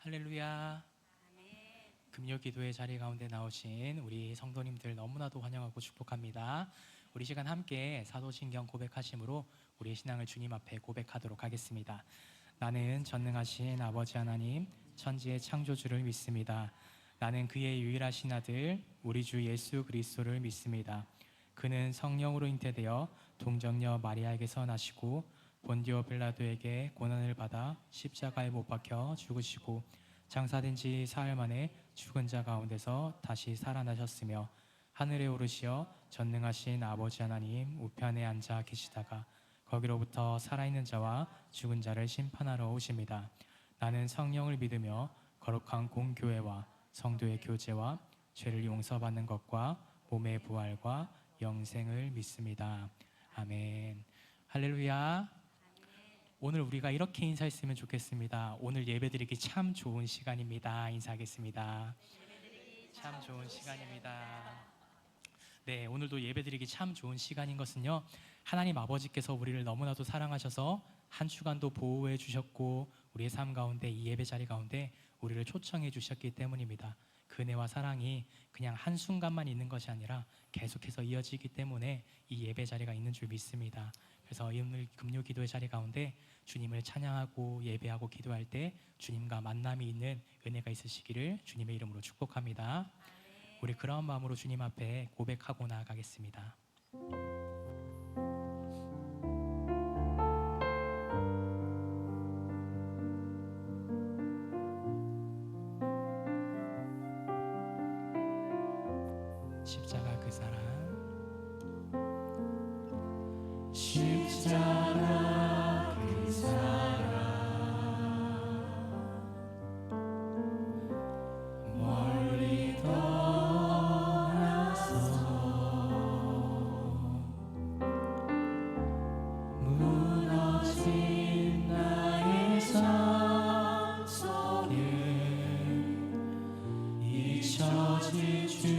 할렐루야. 금요 기도의 자리 가운데 나오신 우리 성도님들 너무나도 환영하고 축복합니다. 우리 시간 함께 사도신경 고백하심으로 우리의 신앙을 주님 앞에 고백하도록 하겠습니다. 나는 전능하신 아버지 하나님, 천지의 창조주를 믿습니다. 나는 그의 유일하신 아들 우리 주 예수 그리스도를 믿습니다. 그는 성령으로 잉태되어 동정녀 마리아에게서 나시고 본디오 빌라도에게 고난을 받아 십자가에 못 박혀 죽으시고 장사된 지 사흘 만에 죽은 자 가운데서 다시 살아나셨으며 하늘에 오르시어 전능하신 아버지 하나님 우편에 앉아 계시다가 거기로부터 살아있는 자와 죽은 자를 심판하러 오십니다. 나는 성령을 믿으며 거룩한 공교회와 성도의 교제와 죄를 용서받는 것과 몸의 부활과 영생을 믿습니다. 아멘. 할렐루야. 오늘 우리가 이렇게 인사했으면 좋겠습니다. 오늘 예배드리기 참 좋은 시간입니다. 인사하겠습니다. 참 좋은 시간입니다. 네, 오늘도 예배드리기 참 좋은 시간인 것은요, 하나님 아버지께서 우리를 너무나도 사랑하셔서 한 주간도 보호해 주셨고 우리의 삶 가운데 이 예배 자리 가운데 우리를 초청해 주셨기 때문입니다. 그 은혜와 사랑이 그냥 한순간만 있는 것이 아니라 계속해서 이어지기 때문에 이 예배 자리가 있는 줄 믿습니다. 그래서 오늘 금요 기도의 자리 가운데 주님을 찬양하고 예배하고 기도할 때 주님과 만남이 있는 은혜가 있으시기를 주님의 이름으로 축복합니다. 우리 그런 마음으로 주님 앞에 고백하고 나아가겠습니다. 십자가 그 사랑, 십자가 그 사랑, 멀리 떠나서 무너진 나의 삶 속에 잊혀질 주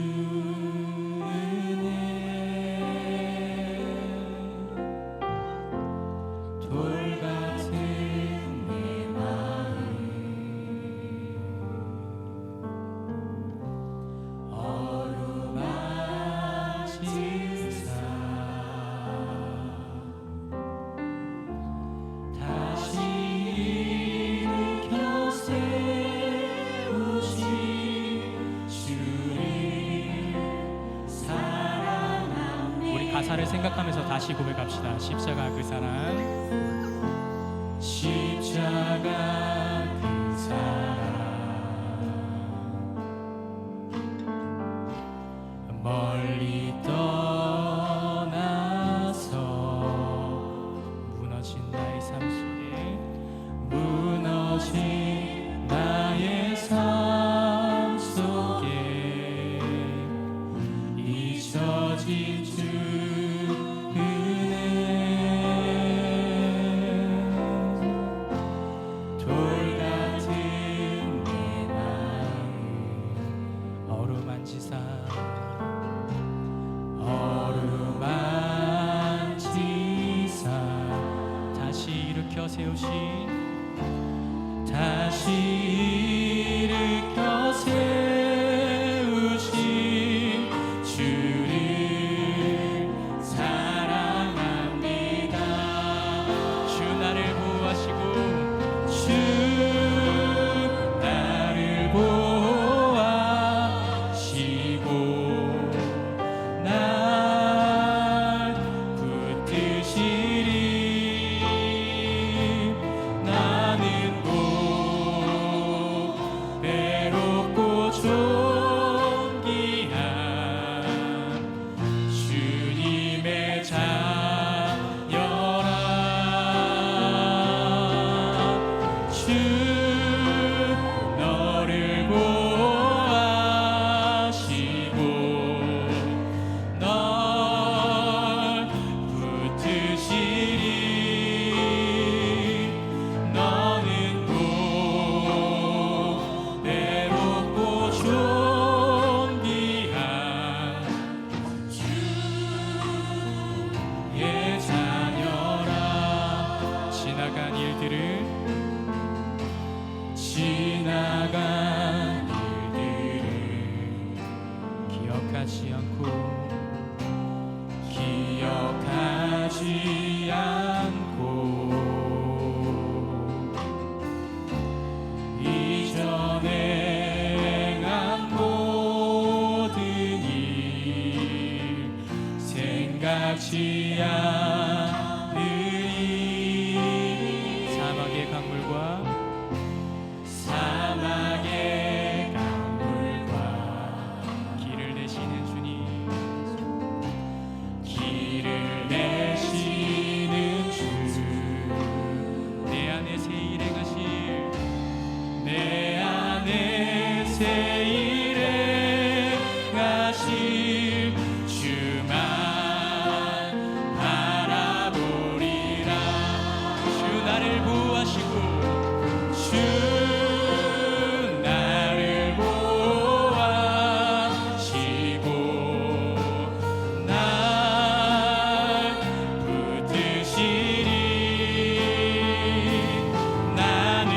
가사를 생각하면서 다시 고백합시다. 십자가 그 사랑, 십자가 그 사랑, 멀리 떠나서 무너진 나의 삶 속에 무너진 나의 삶 속에 잊혀진 주 다시 일으켜 세우신 주를 사랑합니다. 주 나를 보호하시고 주 나를 보호하시고 날 붙드시리. 지나간 일들을 지나간 일들을 기억하지 않고 이전에 행한 모든 일 생각지 않으리. 사막의 강물과 길을 내시는 주님, 길을 내시는 주, 내 안에 새 일 행하실, 내 안에 새 일 행하실 주만 바라보리라. 주 나를 보호하시고 주 나를 보호하시고 날 붙드시리. 나는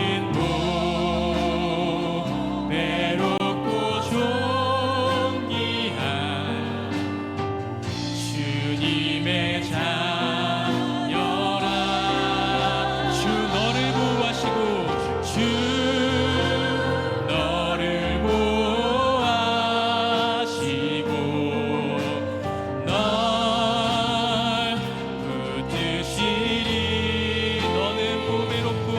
외롭고 존귀한 주님의 자녀라. 주 너를 보호하시고 주 너를 보호하시고 널 붙드시리. 너는 보배롭고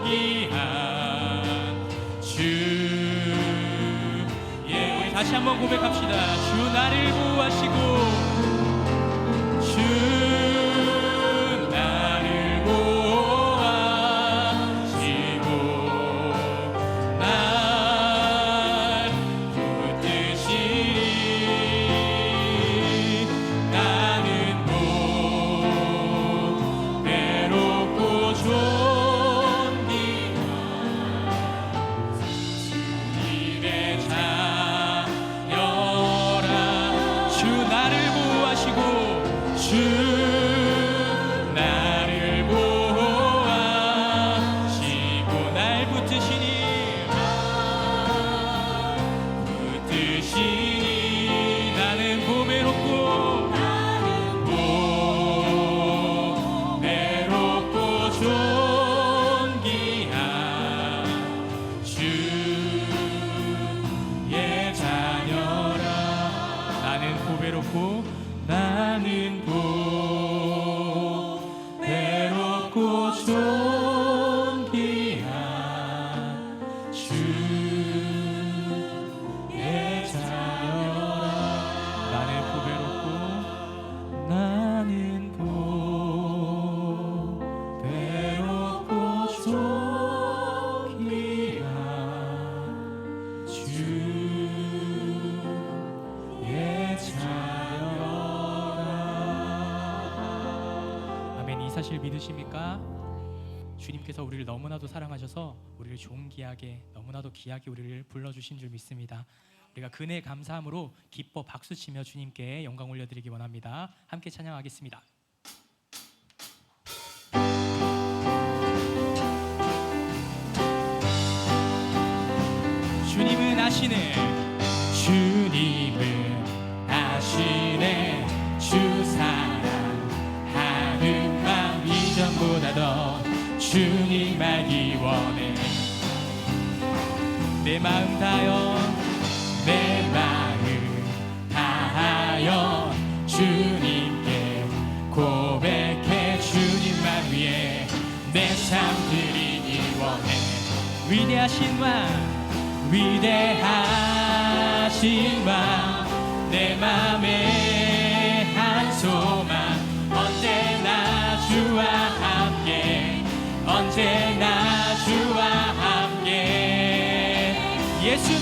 존귀한 주. 예, 우리 다시 한번 고백합시다. 주 나를 보호하시고 주 나를 보호하시고 날 붙드시리. 나는 외롭고 존귀한 주님의 자녀라. 주 나를 보호하시고 주 나를 보호하시고 날 붙드시니 나는 보배롭고 존귀한 주의 자녀라. 나는 보배롭고 존귀한 주의 자녀라. 나는 보배롭고 존귀한 주의 자녀라. 아멘. 이 사실 믿으십니까? 주님께서 우리를 너무나도 사랑하셔서 우리를 존귀하게, 너무나도 귀하게 우리를 불러주신 줄 믿습니다. 우리가 그네 감사함으로 기뻐 박수치며 주님께 영광 올려드리기 원합니다. 함께 찬양하겠습니다. 주님은 아시네, 주님은 아시네, 주 사랑하는 마음 이전보다 더 주님 알기 원해. 내 마음 다하여 주님께 고백해. 주님만 위해 내 삶 드리기 원해. 위대하신 왕 내 맘에 한 소망, 언제나 주와 함께, 언제나 주와 함께. 예수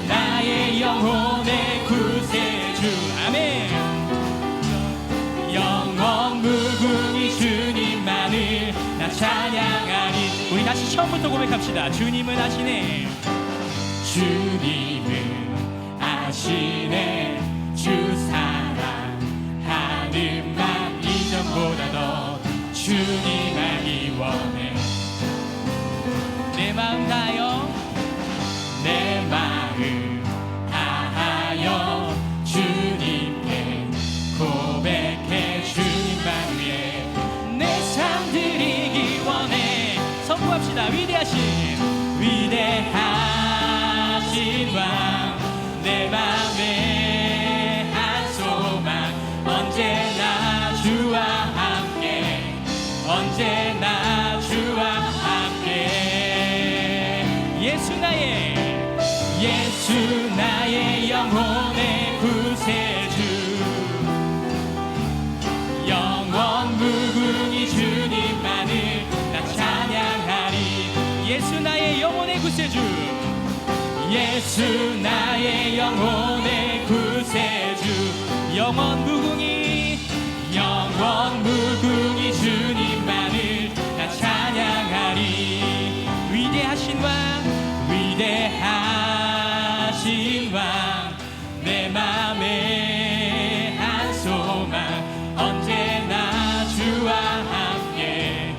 나의 영혼의 구세주. 아멘. 영원 무궁히 주님만을 나 찬양하리. 우리 다시 처음부터 고백합시다. 주님은 아시네, 주님은 아시네, 주 사랑하는 위대하신 왕 내 맘에 한 소망 언제나 주와 함께 언제나 주와 함께 예수 나의 영혼의 구세주 영원 무궁히 주님만을 나 찬양하리 예수 나의 영혼의 구세주 예수 나의 영혼의 구세주 영원 무궁히 주님만을 나 찬양하리 위대하신 왕 내 맘에 한 소망 언제나 주와 함께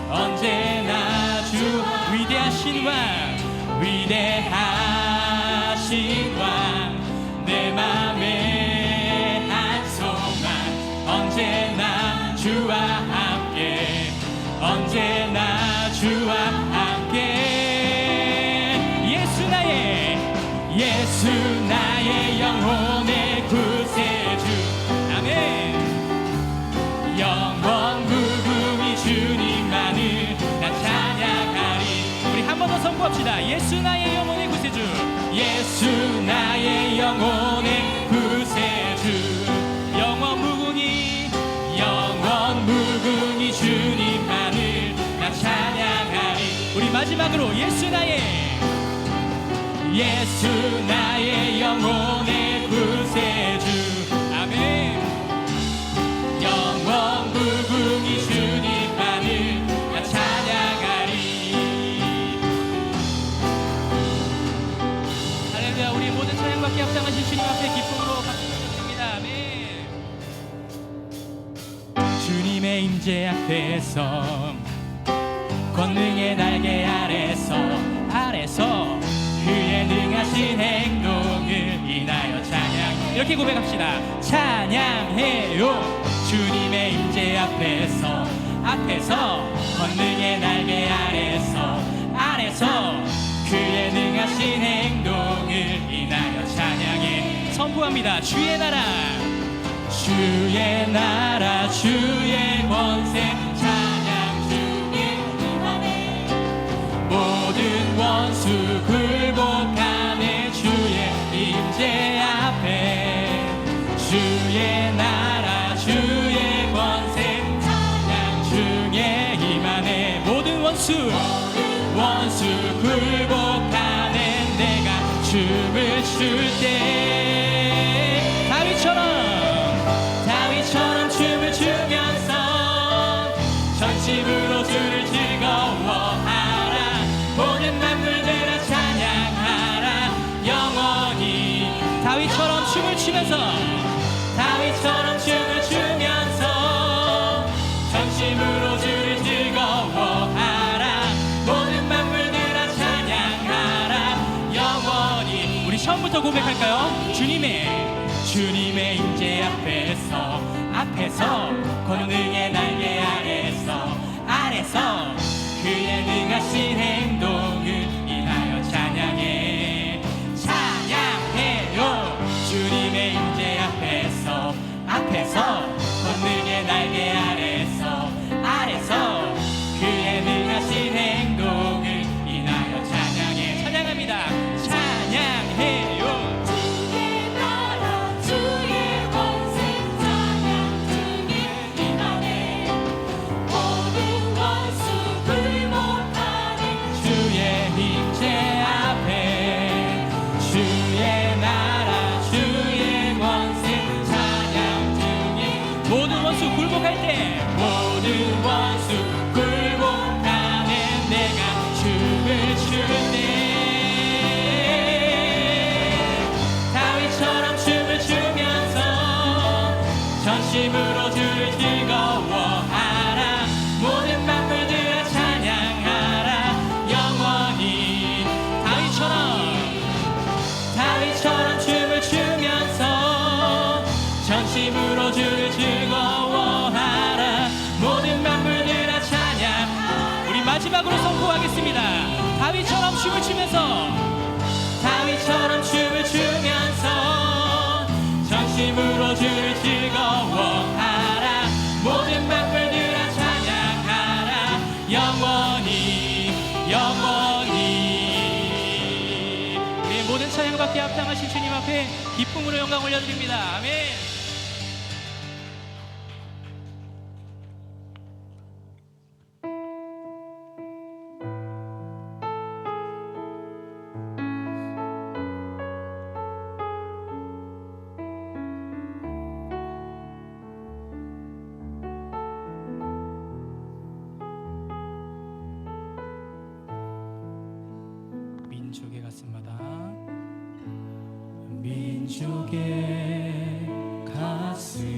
언제나 주 위대하신 왕 내 맘에 한 소망 언제나 주와 함께 언제나 주와 함께 예수 나의 영혼의 구세주 아멘 영원 무궁히 주님만을 나 찬양하리 우리 한 번 더 선포합시다 예수 나의 영혼의 구세주 예수 나의 영혼의 구세주 영원 무궁히 주님만을 나 찬양하리 우리 마지막으로 예수 나의 영혼의 구세주 아멘 영원 무궁히 주님만을 나 찬양하리 할렐루야 우리 모든 찬양받기 합당하신 주님 앞에 기쁨으로 박수 드립니다 아멘 주님의 임재 앞에서 권능의 날개 아래서 그의 능하신 행동을 인하여 찬양 이렇게 고백합시다 찬양해요 주님의 임재 앞에서 권능의 날개 아래서 그의 능하신 행동을 인하여 찬양해 선포합니다 주의 나라 주의 권세 찬양 주의 임하네 모든 원수 굴복하네 주의 임재 앞에 주의 나라 주의 권세 찬양 주의 임하네 모든 원수 굴복하네 내가 춤을 출 때 다윗처럼 춤을 추면서 전심으로 주를 즐거워하라 모든 만물들아 찬양하라 영원히 다윗처럼 춤을 추면서 전심으로 주를 즐거워하라 모든 만물들아 찬양하라 영원히 우리 처음부터 고백할까요? 주님의 임재 앞에서 권능의 날개 아래서 그의 능하신 행동을 인하여 찬양해요 주님의 임재 앞에서 권능의 날개 아래서 그의 능하신 행동을 인하여 찬양합니다 찬양해요 주의 나라 주의 권세 찬양 주의 임하네 모든 원수 굴복하네 주의 임재 앞에 주의 나라 주의 권세 찬양 중에 모든 원수 굴복할 때 모든 원수 굴복하네 내가 춤을 출 때 다윗처럼 춤을 추면서 전심으로 주를 즐거워하라 모든 만물들아 찬양하라 영원히 다윗처럼 춤을 추면서 전심으로 주를 즐거워하라 모든 만물들아 찬양 우리 마지막으로 선포하겠습니다 다윗처럼 춤을 추면서 다윗처럼 춤을 추면서 전심으로 주를 즐거워하라. 모든 만물들아 찬양하라. 영원히 영원히. 우리 모든 찬양받기에 합당하신 주님 앞에 기쁨으로 영광 올려드립니다. 아멘. 민족의 가슴마다 민족의 가슴마다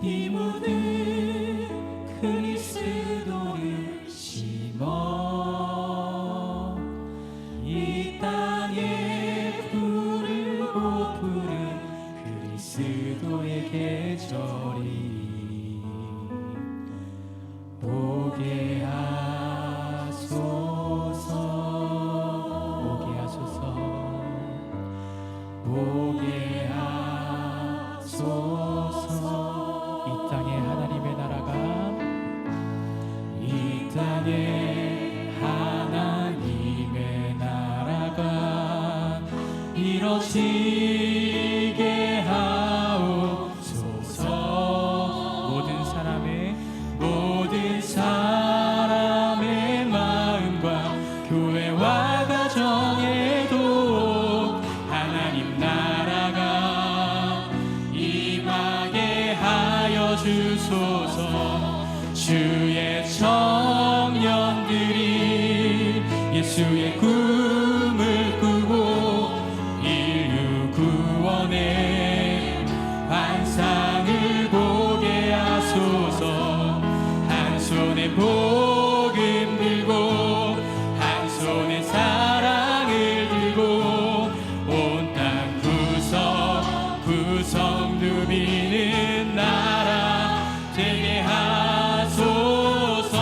피 묻은 그리스도를 심어 이 땅에 부르고 부른 그리스도의 계절이 오게 하소서. 오게 하소서. 오게 하소서. 이 땅에 하나님의 나라가 이 땅에 하나님의 나라가 이뤄지게 하옵소서. 모든 사람의 마음과 교회와 가정에도 하나님 나라가 임하게 하여 주소서. 주의 청년들이 예수의 꿈을 꾸고 인류 구원의 환상을 보게 하소서. 한 손에 복음 들고 한 손에 사랑을 들고 온 땅 구석 누비는 나라 되게 하소서.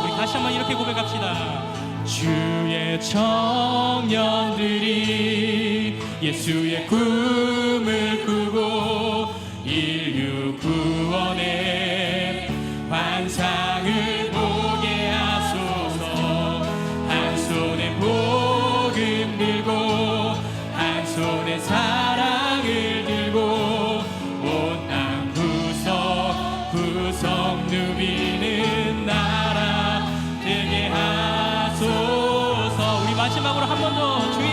우리 다시 한번 이렇게 고백합시다. 주의 청년들이 예수의 꿈을 꾸고 인류 구원의 환상을 보게 하소서. 한 손에 복음 들고 한 손에 사랑을 들고 온 땅 구석 누비는 나라 되게 하소서. 우리 마지막으로 한 번 더 주의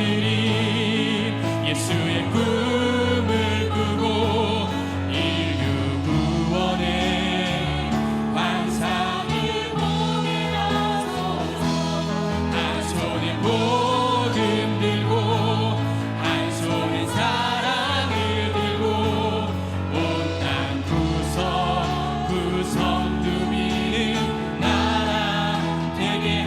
청년들이 예수의 꿈을 꾸고 인류 구원의 환상을 보게 하소서. 한 손에 복음 들고 한 손에 사랑을 들고 온 땅 구석 누비는 나라 되게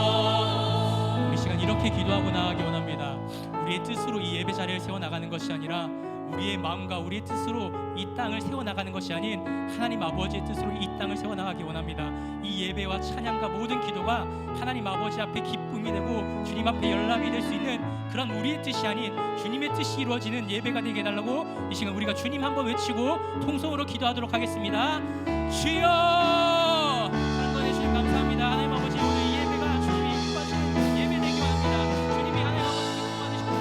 하소서. 우리 시간 이렇게 기도하고 나가기 원합니다. 우리의 뜻으로 이 예배 자리를 세워나가는 것이 아니라 우리의 마음과 우리의 뜻으로 이 땅을 세워나가는 것이 아닌 하나님 아버지의 뜻으로 이 땅을 세워나가기 원합니다. 이 예배와 찬양과 모든 기도가 하나님 아버지 앞에 기쁨이 되고 주님 앞에 연락이 될 수 있는 그런 우리의 뜻이 아닌 주님의 뜻이 이루어지는 예배가 되게 해달라고 이 시간 우리가 주님 한번 외치고 통성으로 기도하도록 하겠습니다. 주여! 사랑하는 주님 감사합니다. 하나님 아버지 오늘 이 예배가 주님이 기뻐하시는 예배 되기 원합니다. 주님이 하나님 아버지 기뻐하시고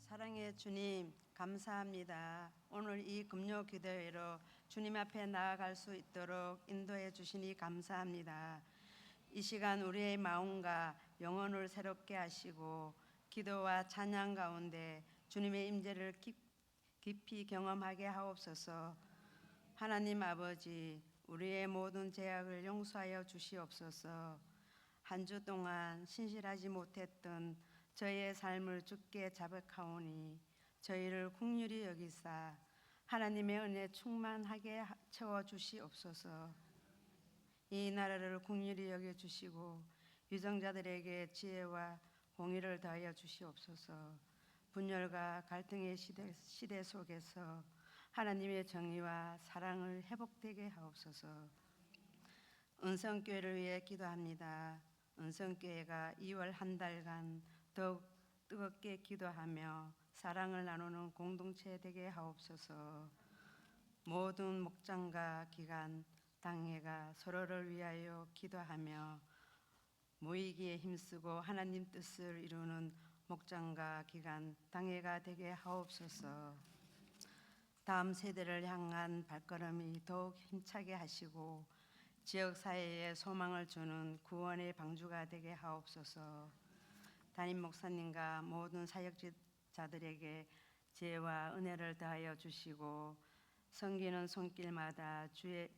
사랑의 주님 감사합니다. 오늘 이 금요 기도회로 주님 앞에 나아갈 수 있도록 인도해 주시니 감사합니다. 이 시간 우리의 마음과 영혼을 새롭게 하시고 기도와 찬양 가운데 주님의 임재를 깊이 경험하게 하옵소서. 하나님 아버지, 우리의 모든 죄악을 용서하여 주시옵소서. 한 주 동안 신실하지 못했던 저희의 삶을 주께 자백하오니 저희를 긍휼히 여기사 하나님의 은혜 충만하게 채워 주시옵소서. 이 나라를 긍휼히 여겨 주시고 유정자들에게 지혜와 공의를 더하여 주시옵소서. 분열과 갈등의 시대 속에서 하나님의 정의와 사랑을 회복되게 하옵소서. 은성교회를 위해 기도합니다. 은성교회가 2월 한 달간 더욱 뜨겁게 기도하며 사랑을 나누는 공동체 되게 하옵소서. 모든 목장과 기관, 당회가 서로를 위하여 기도하며 모이기에 힘쓰고 하나님 뜻을 이루는 목장과 기관, 당회가 되게 하옵소서. 다음 세대를 향한 발걸음이 더욱 힘차게 하시고 지역사회에 소망을 주는 구원의 방주가 되게 하옵소서. 담임 목사님과 모든 사역자들에게 지혜와 은혜를 더하여 주시고 섬기는 손길마다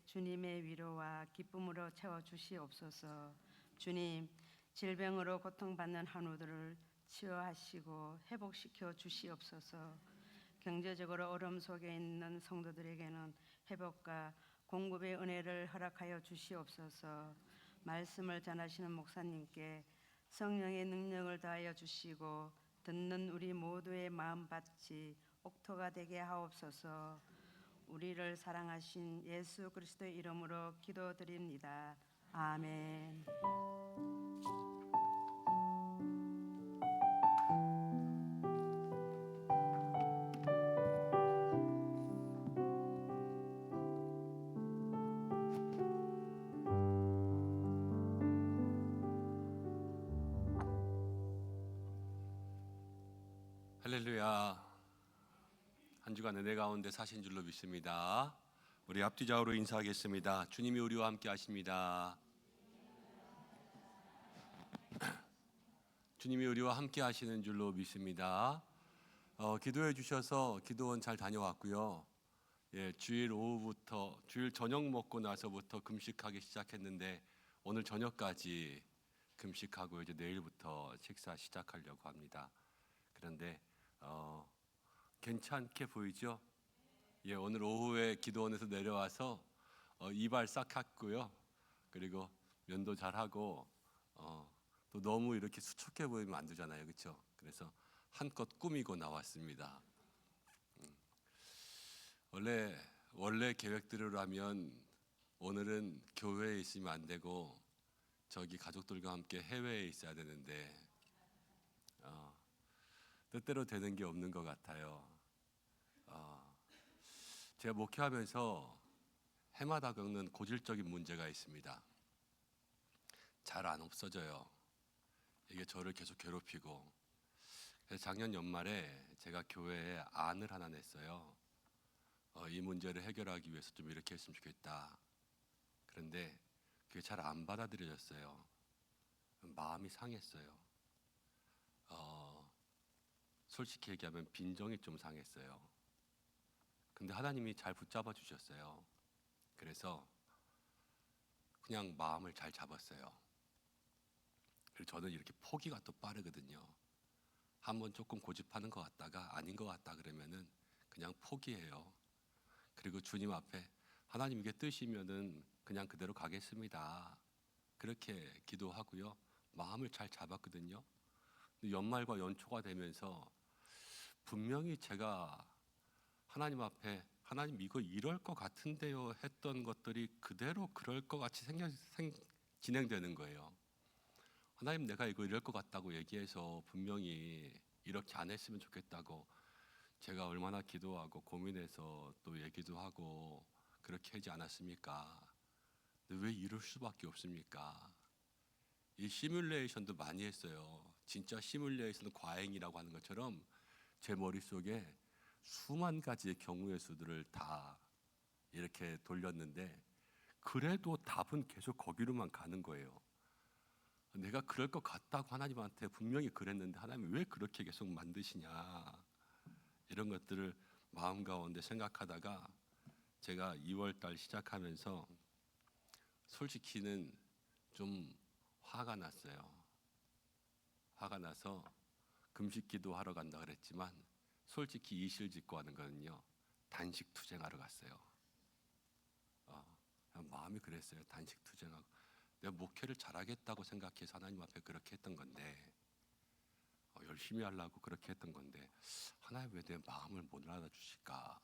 주님의 위로와 기쁨으로 채워 주시옵소서. 주님, 질병으로 고통받는 한우들을 치유하시고 회복시켜 주시옵소서. 경제적으로 어려움 속에 있는 성도들에게는 회복과 공급의 은혜를 허락하여 주시옵소서. 말씀을 전하시는 목사님께 성령의 능력을 더하여 주시고 듣는 우리 모두의 마음밭이 옥토가 되게 하옵소서. 우리를 사랑하신 예수 그리스도의 이름으로 기도드립니다. 아멘. 할렐루야. 한 주간 은혜 가운데 사신 줄로 믿습니다. 우리 앞뒤좌우로 인사하겠습니다. 주님이 우리와 함께 하십니다. 주님이 우리와 함께 하시는 줄로 믿습니다. 기도해 주셔서 기도원 잘 다녀왔고요. 주일 오후부터 주일 저녁 먹고 나서부터 금식하기 시작했는데 오늘 저녁까지 금식하고 이제 내일부터 식사 시작하려고 합니다. 그런데 괜찮게 보이죠? 오늘 오후에 기도원에서 내려와서 이발 싹 깎고요. 그리고 면도 잘 하고 또 너무 이렇게 수척해 보이면 안 되잖아요, 그렇죠? 그래서 한껏 꾸미고 나왔습니다. 원래 계획대로라면 오늘은 교회에 있으면 안 되고 저기 가족들과 함께 해외에 있어야 되는데 뜻대로 되는 게 없는 것 같아요. 제가 목회하면서 해마다 겪는 고질적인 문제가 있습니다. 잘 안 없어져요. 이게 저를 계속 괴롭히고. 그래서 작년 연말에 제가 교회에 안을 하나 냈어요. 이 문제를 해결하기 위해서 좀 이렇게 했으면 좋겠다. 그런데 그게 잘 안 받아들여졌어요. 마음이 상했어요. 솔직히 얘기하면 빈정이 좀 상했어요. 근데 하나님이 잘 붙잡아 주셨어요. 그래서 그냥 마음을 잘 잡았어요. 그리고 저는 이렇게 포기가 또 빠르거든요. 한번 조금 고집하는 것 같다가 아닌 것 같다 그러면은 그냥 포기해요. 그리고 주님 앞에 하나님 이게 뜻이면은 그냥 그대로 가겠습니다. 그렇게 기도하고요. 마음을 잘 잡았거든요. 근데 연말과 연초가 되면서 분명히 제가 하나님 앞에 하나님 이거 이럴 것 같은데요 했던 것들이 그대로 그럴 것 같이 진행되는 거예요. 하나님 내가 이거 이럴 것 같다고 얘기해서 분명히 이렇게 안 했으면 좋겠다고 제가 얼마나 기도하고 고민해서 또 얘기도 하고 그렇게 하지 않았습니까? 근데 왜 이럴 수밖에 없습니까? 이 시뮬레이션도 많이 했어요. 진짜 시뮬레이션 과잉이라고 하는 것처럼 제 머릿속에 수만 가지의 경우의 수들을 다 이렇게 돌렸는데 그래도 답은 계속 거기로만 가는 거예요. 내가 그럴 것 같다고 하나님한테 분명히 그랬는데 하나님이 왜 그렇게 계속 만드시냐, 이런 것들을 마음 가운데 생각하다가 제가 2월 달 시작하면서 솔직히는 좀 화가 났어요. 화가 나서 금식 기도하러 간다 그랬지만 솔직히 이실직고 하는 거는요, 단식 투쟁하러 갔어요. 마음이 그랬어요. 단식 투쟁하고 내가 목회를 잘하겠다고 생각해서 하나님 앞에 그렇게 했던 건데, 열심히 하려고 그렇게 했던 건데 하나님 왜 내 마음을 못 알아주실까.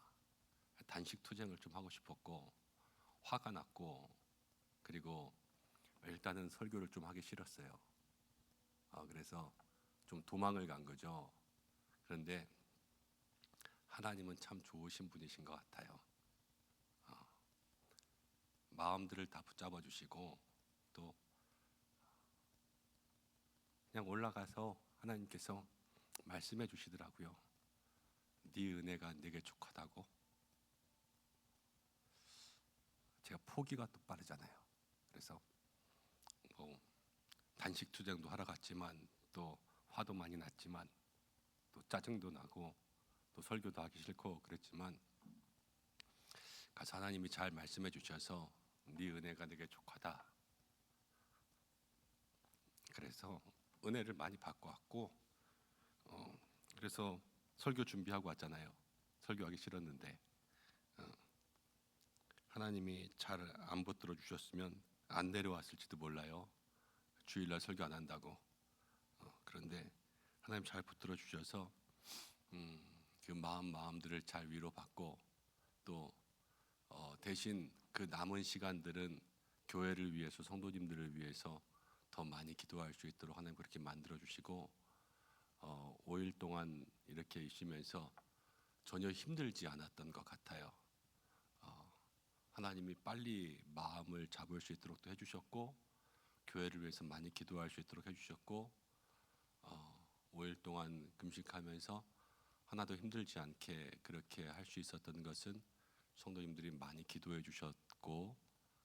단식 투쟁을 좀 하고 싶었고 화가 났고, 그리고 일단은 설교를 좀 하기 싫었어요. 그래서 좀 도망을 간 거죠. 그런데 하나님은 참 좋으신 분이신 것 같아요. 마음들을 다 붙잡아 주시고 또 그냥 올라가서 하나님께서 말씀해 주시더라고요. 네 은혜가 내게 족하다고. 제가 포기가 또 빠르잖아요. 그래서 단식 투쟁도 하러 갔지만 또 화도 많이 났지만 또 짜증도 나고 또 설교도 하기 싫고 그랬지만 가서 하나님이 잘 말씀해 주셔서 네 은혜가 내게 족하다. 그래서 은혜를 많이 받고 왔고, 그래서 설교 준비하고 왔잖아요. 설교하기 싫었는데 하나님이 잘 안 붙들어 주셨으면 안 내려왔을지도 몰라요. 주일날 설교 안 한다고. 그런데 하나님 잘 붙들어 주셔서 그 마음들을 잘 위로받고 또 대신 그 남은 시간들은 교회를 위해서, 성도님들을 위해서 더 많이 기도할 수 있도록 하나님 그렇게 만들어 주시고 5일 동안 이렇게 있으면서 전혀 힘들지 않았던 것 같아요. 하나님이 빨리 마음을 잡을 수 있도록 또 해주셨고, 교회를 위해서 많이 기도할 수 있도록 해주셨고, 5일 동안 금식하면서 하나도 힘들지 않게 그렇게 할 수 있었던 것은 성도님들이 많이 기도해 주셨고,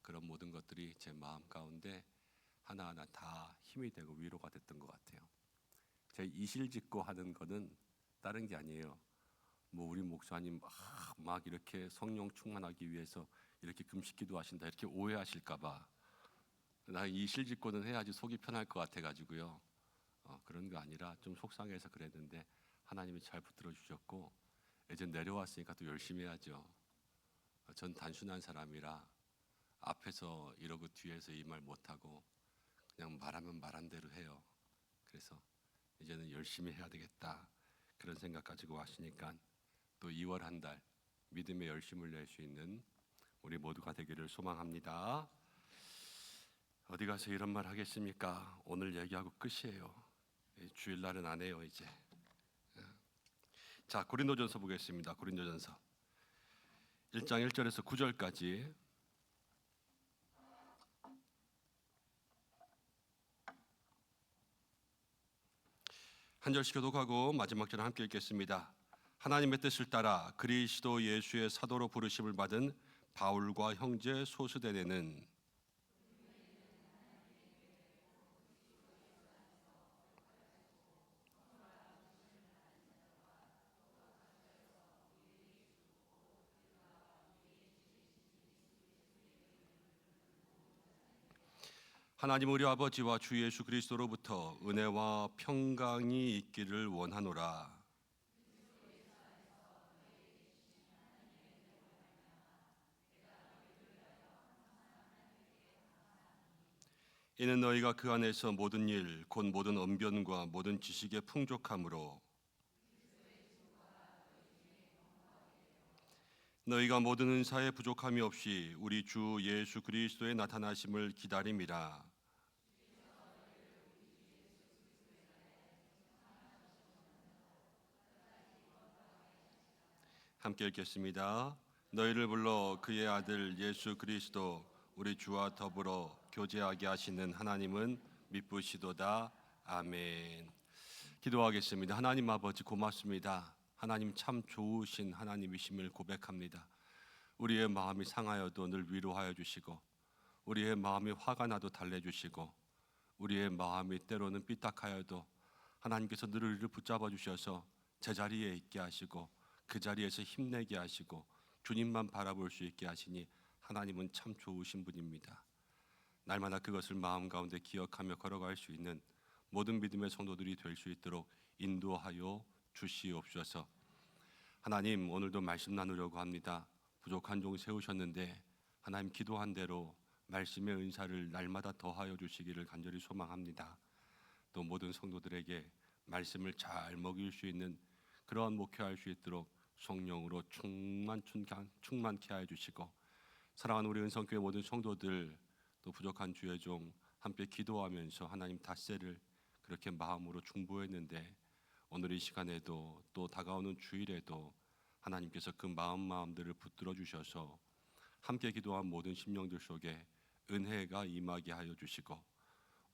그런 모든 것들이 제 마음 가운데 하나하나 다 힘이 되고 위로가 됐던 것 같아요. 제 이실직고 하는 거는 다른 게 아니에요. 뭐 우리 목사님 막 이렇게 성령 충만하기 위해서 이렇게 금식 기도하신다 이렇게 오해하실까봐 나 이실직고는 해야지 속이 편할 것 같아가지고요. 그런 거 아니라 좀 속상해서 그랬는데 하나님이 잘 붙들어 주셨고, 이제 내려왔으니까 또 열심히 해야죠. 전 단순한 사람이라 앞에서 이러고 뒤에서 이 말 못하고 그냥 말하면 말한 대로 해요. 그래서 이제는 열심히 해야 되겠다 그런 생각 가지고 왔으니까 또 2월 한 달 믿음의 열심을 낼 수 있는 우리 모두가 되기를 소망합니다. 어디 가서 이런 말 하겠습니까? 오늘 얘기하고 끝이에요. 주일날은 안 해요 이제. 자, 고린도전서 보겠습니다. 고린도전서 1장 1절에서 9절까지 한 절씩 교독하고 마지막 절을 함께 읽겠습니다. 하나님의 뜻을 따라 그리스도 예수의 사도로 부르심을 받은 바울과 형제 소스데네는 하나님 우리 아버지와 주 예수 그리스도로부터 은혜와 평강이 있기를 원하노라. 이는 너희가 그 안에서 모든 일 곧 모든 언변과 모든 지식의 풍족함으로 너희가 모든 은사에 부족함이 없이 우리 주 예수 그리스도의 나타나심을 기다림이라. 함께 읽겠습니다. 너희를 불러 그의 아들 예수 그리스도 우리 주와 더불어 교제하게 하시는 하나님은 미쁘시도다. 아멘. 기도하겠습니다. 하나님 아버지 고맙습니다. 하나님 참 좋으신 하나님이심을 고백합니다. 우리의 마음이 상하여도 늘 위로하여 주시고, 우리의 마음이 화가 나도 달래주시고, 우리의 마음이 때로는 삐딱하여도 하나님께서 늘 우리를 붙잡아 주셔서 제자리에 있게 하시고 그 자리에서 힘내게 하시고 주님만 바라볼 수 있게 하시니 하나님은 참 좋으신 분입니다. 날마다 그것을 마음 가운데 기억하며 걸어갈 수 있는 모든 믿음의 성도들이 될 수 있도록 인도하여 주시옵소서. 하나님, 오늘도 말씀 나누려고 합니다. 부족한 종 세우셨는데 하나님, 기도한 대로 말씀의 은사를 날마다 더하여 주시기를 간절히 소망합니다. 또 모든 성도들에게 말씀을 잘 먹일 수 있는 그러한 목회할 수 있도록 성령으로 충만케 하여 주시고, 사랑하는 우리 은성교회 모든 성도들, 또 부족한 주의 종 함께 기도하면서 하나님 닷새를 그렇게 마음으로 중보했는데, 오늘 이 시간에도 또 다가오는 주일에도 하나님께서 그 마음들을 붙들어 주셔서 함께 기도한 모든 심령들 속에 은혜가 임하게 하여 주시고,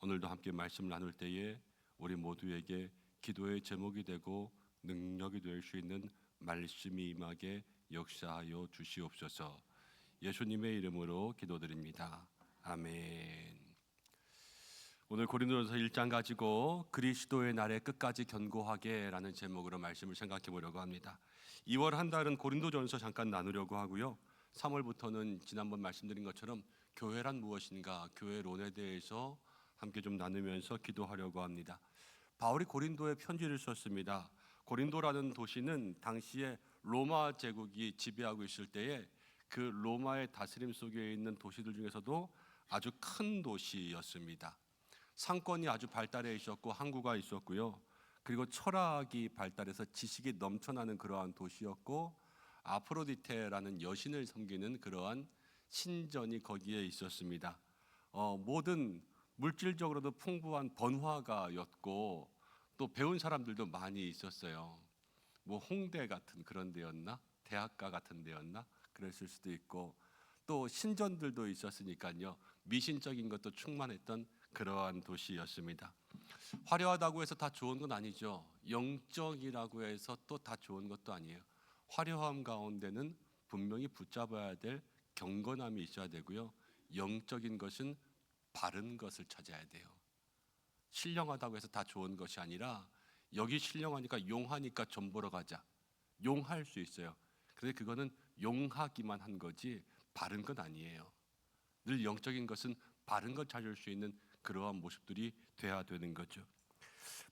오늘도 함께 말씀 나눌 때에 우리 모두에게 기도의 제목이 되고 능력이 될 수 있는 말씀이 임하게 역사하여 주시옵소서. 예수님의 이름으로 기도드립니다. 아멘. 오늘 고린도전서 1장 가지고 그리스도의 날에 끝까지 견고하게라는 제목으로 말씀을 생각해 보려고 합니다. 2월 한 달은 고린도전서 잠깐 나누려고 하고요. 3월부터는 지난번 말씀드린 것처럼 교회란 무엇인가, 교회론에 대해서 함께 좀 나누면서 기도하려고 합니다. 바울이 고린도에 편지를 썼습니다. 고린도라는 도시는 당시에 로마 제국이 지배하고 있을 때에 그 로마의 다스림 속에 있는 도시들 중에서도 아주 큰 도시였습니다. 상권이 아주 발달해 있었고 항구가 있었고요. 그리고 철학이 발달해서 지식이 넘쳐나는 그러한 도시였고, 아프로디테라는 여신을 섬기는 그러한 신전이 거기에 있었습니다. 모든 물질적으로도 풍부한 번화가였고, 또 배운 사람들도 많이 있었어요. 뭐 홍대 같은 그런 데였나? 대학가 같은 데였나? 그랬을 수도 있고, 또 신전들도 있었으니까요. 미신적인 것도 충만했던 그러한 도시였습니다. 화려하다고 해서 다 좋은 건 아니죠. 영적이라고 해서 또 다 좋은 것도 아니에요. 화려함 가운데는 분명히 붙잡아야 될 경건함이 있어야 되고요. 영적인 것은 바른 것을 찾아야 돼요. 신령하다고 해서 다 좋은 것이 아니라, 여기 신령하니까 용하니까 좀 보러 가자. 용할 수 있어요. 그런데 그거는 용하기만 한 거지 바른 건 아니에요. 늘 영적인 것은 바른 것 찾을 수 있는 그러한 모습들이 돼야 되는 거죠.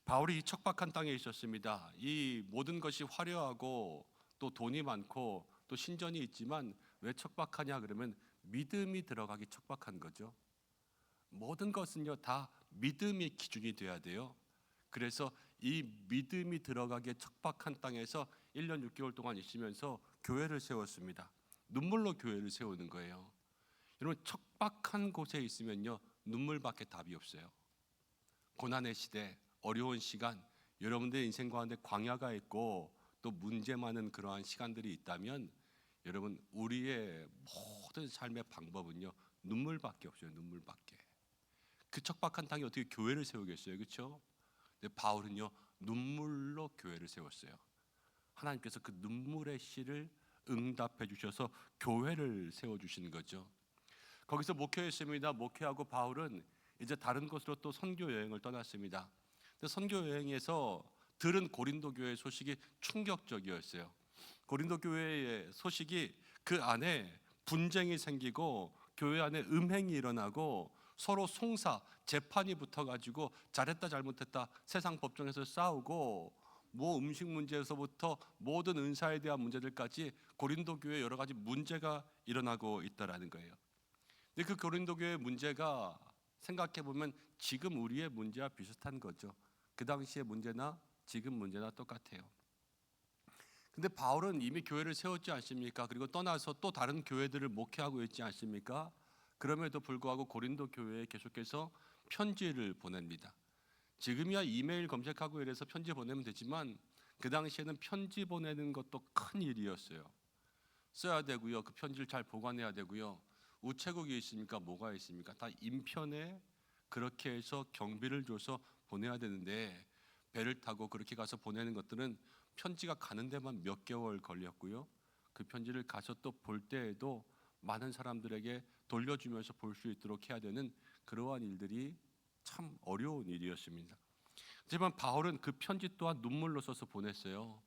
바울이 이 척박한 땅에 있었습니다. 이 모든 것이 화려하고 또 돈이 많고 또 신전이 있지만 왜 척박하냐 그러면 믿음이 들어가기 척박한 거죠. 모든 것은요 다 믿음의 기준이 돼야 돼요. 그래서 이 믿음이 들어가기에 척박한 땅에서 1년 6개월 동안 있으면서 교회를 세웠습니다. 눈물로 교회를 세우는 거예요. 여러분, 척박한 곳에 있으면요 눈물밖에 답이 없어요. 고난의 시대, 어려운 시간, 여러분들의 인생 가운데 광야가 있고 또 문제 많은 그러한 시간들이 있다면, 여러분, 우리의 모든 삶의 방법은요 눈물밖에 없어요. 눈물밖에. 그 척박한 땅에 어떻게 교회를 세우겠어요, 그렇죠? 근데 바울은요 눈물로 교회를 세웠어요. 하나님께서 그 눈물의 시를 응답해 주셔서 교회를 세워 주시는 거죠. 거기서 목회했습니다. 목회하고 바울은 이제 다른 곳으로 또 선교 여행을 떠났습니다. 근데 선교 여행에서 들은 고린도 교회 소식이 충격적이었어요. 고린도 교회의 소식이 그 안에 분쟁이 생기고 교회 안에 음행이 일어나고 서로 송사, 재판이 붙어가지고 잘했다 잘못했다 세상 법정에서 싸우고, 뭐 음식 문제에서부터 모든 은사에 대한 문제들까지 고린도 교회에 여러 가지 문제가 일어나고 있다라는 거예요. 근데 그 고린도 교회의 문제가 생각해 보면 지금 우리의 문제와 비슷한 거죠. 그 당시의 문제나 지금 문제나 똑같아요. 근데 바울은 이미 교회를 세웠지 않습니까? 그리고 떠나서 또 다른 교회들을 목회하고 있지 않습니까? 그럼에도 불구하고 고린도 교회에 계속해서 편지를 보냅니다. 지금이야 이메일 검색하고 이래서 편지 보내면 되지만 그 당시에는 편지 보내는 것도 큰 일이었어요. 써야 되고요. 그 편지를 잘 보관해야 되고요. 우체국이 있습니까? 뭐가 있습니까? 다 인편에 그렇게 해서 경비를 줘서 보내야 되는데, 배를 타고 그렇게 가서 보내는 것들은 편지가 가는 데만 몇 개월 걸렸고요. 그 편지를 가서 또 볼 때에도 많은 사람들에게 돌려주면서 볼 수 있도록 해야 되는 그러한 일들이 참 어려운 일이었습니다. 하지만 바울은 그 편지 또한 눈물로 써서 보냈어요.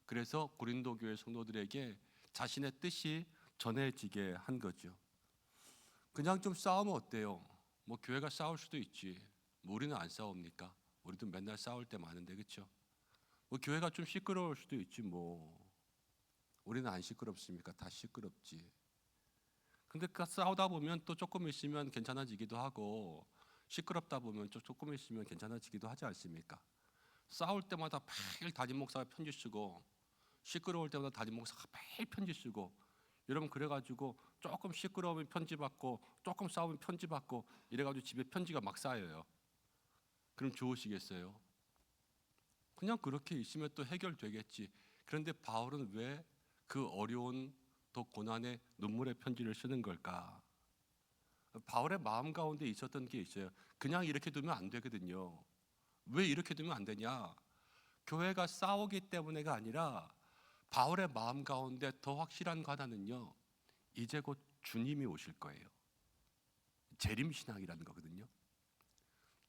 그래서 고린도 교회 성도들에게 자신의 뜻이 전해지게 한 거죠. 그냥 좀 싸우면 어때요? 뭐 교회가 싸울 수도 있지. 뭐 우리는 안 싸웁니까? 우리도 맨날 싸울 때 많은데, 그렇죠? 뭐 교회가 좀 시끄러울 수도 있지 뭐. 우리는 안 시끄럽습니까? 다 시끄럽지. 근데 그 싸우다 보면 또 조금 있으면 괜찮아지기도 하고, 시끄럽다 보면 조금 있으면 괜찮아지기도 하지 않습니까? 싸울 때마다 매일 담임 목사가 편지 쓰고, 시끄러울 때마다 담임 목사가 매일 편지 쓰고, 여러분 그래가지고 조금 시끄러우면 편지 받고, 조금 싸우면 편지 받고, 이래가지고 집에 편지가 막 쌓여요. 그럼 좋으시겠어요? 그냥 그렇게 있으면 또 해결되겠지. 그런데 바울은 왜 그 어려운 또 고난의 눈물의 편지를 쓰는 걸까? 바울의 마음 가운데 있었던 게 있어요. 그냥 이렇게 두면 안 되거든요. 왜 이렇게 두면 안 되냐? 교회가 싸우기 때문에가 아니라 바울의 마음 가운데 더 확실한 하나는요, 이제 곧 주님이 오실 거예요. 재림신앙이라는 거거든요.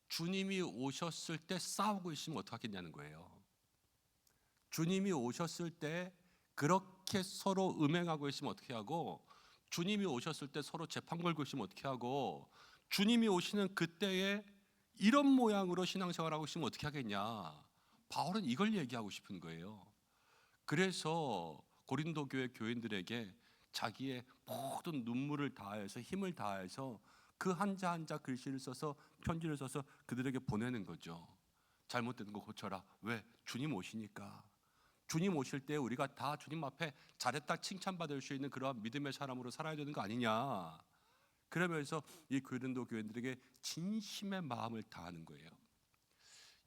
주님이 오셨을 때 싸우고 있으면 어떡하겠냐는 거예요. 주님이 오셨을 때 그렇게 서로 음행하고 있으면 어떻게 하고, 주님이 오셨을 때 서로 재판 걸고 있으면 어떻게 하고, 주님이 오시는 그때에 이런 모양으로 신앙생활하고 있으면 어떻게 하겠냐. 바울은 이걸 얘기하고 싶은 거예요. 그래서 고린도 교회 교인들에게 자기의 모든 눈물을 다해서 힘을 다해서 그 한자 한자 글씨를 써서 편지를 써서 그들에게 보내는 거죠. 잘못된 거 고쳐라. 왜? 주님 오시니까. 주님 오실 때 우리가 다 주님 앞에 잘했다 칭찬받을 수 있는 그러한 믿음의 사람으로 살아야 되는 거 아니냐. 그러면서 이 고린도 교인들에게 진심의 마음을 다하는 거예요.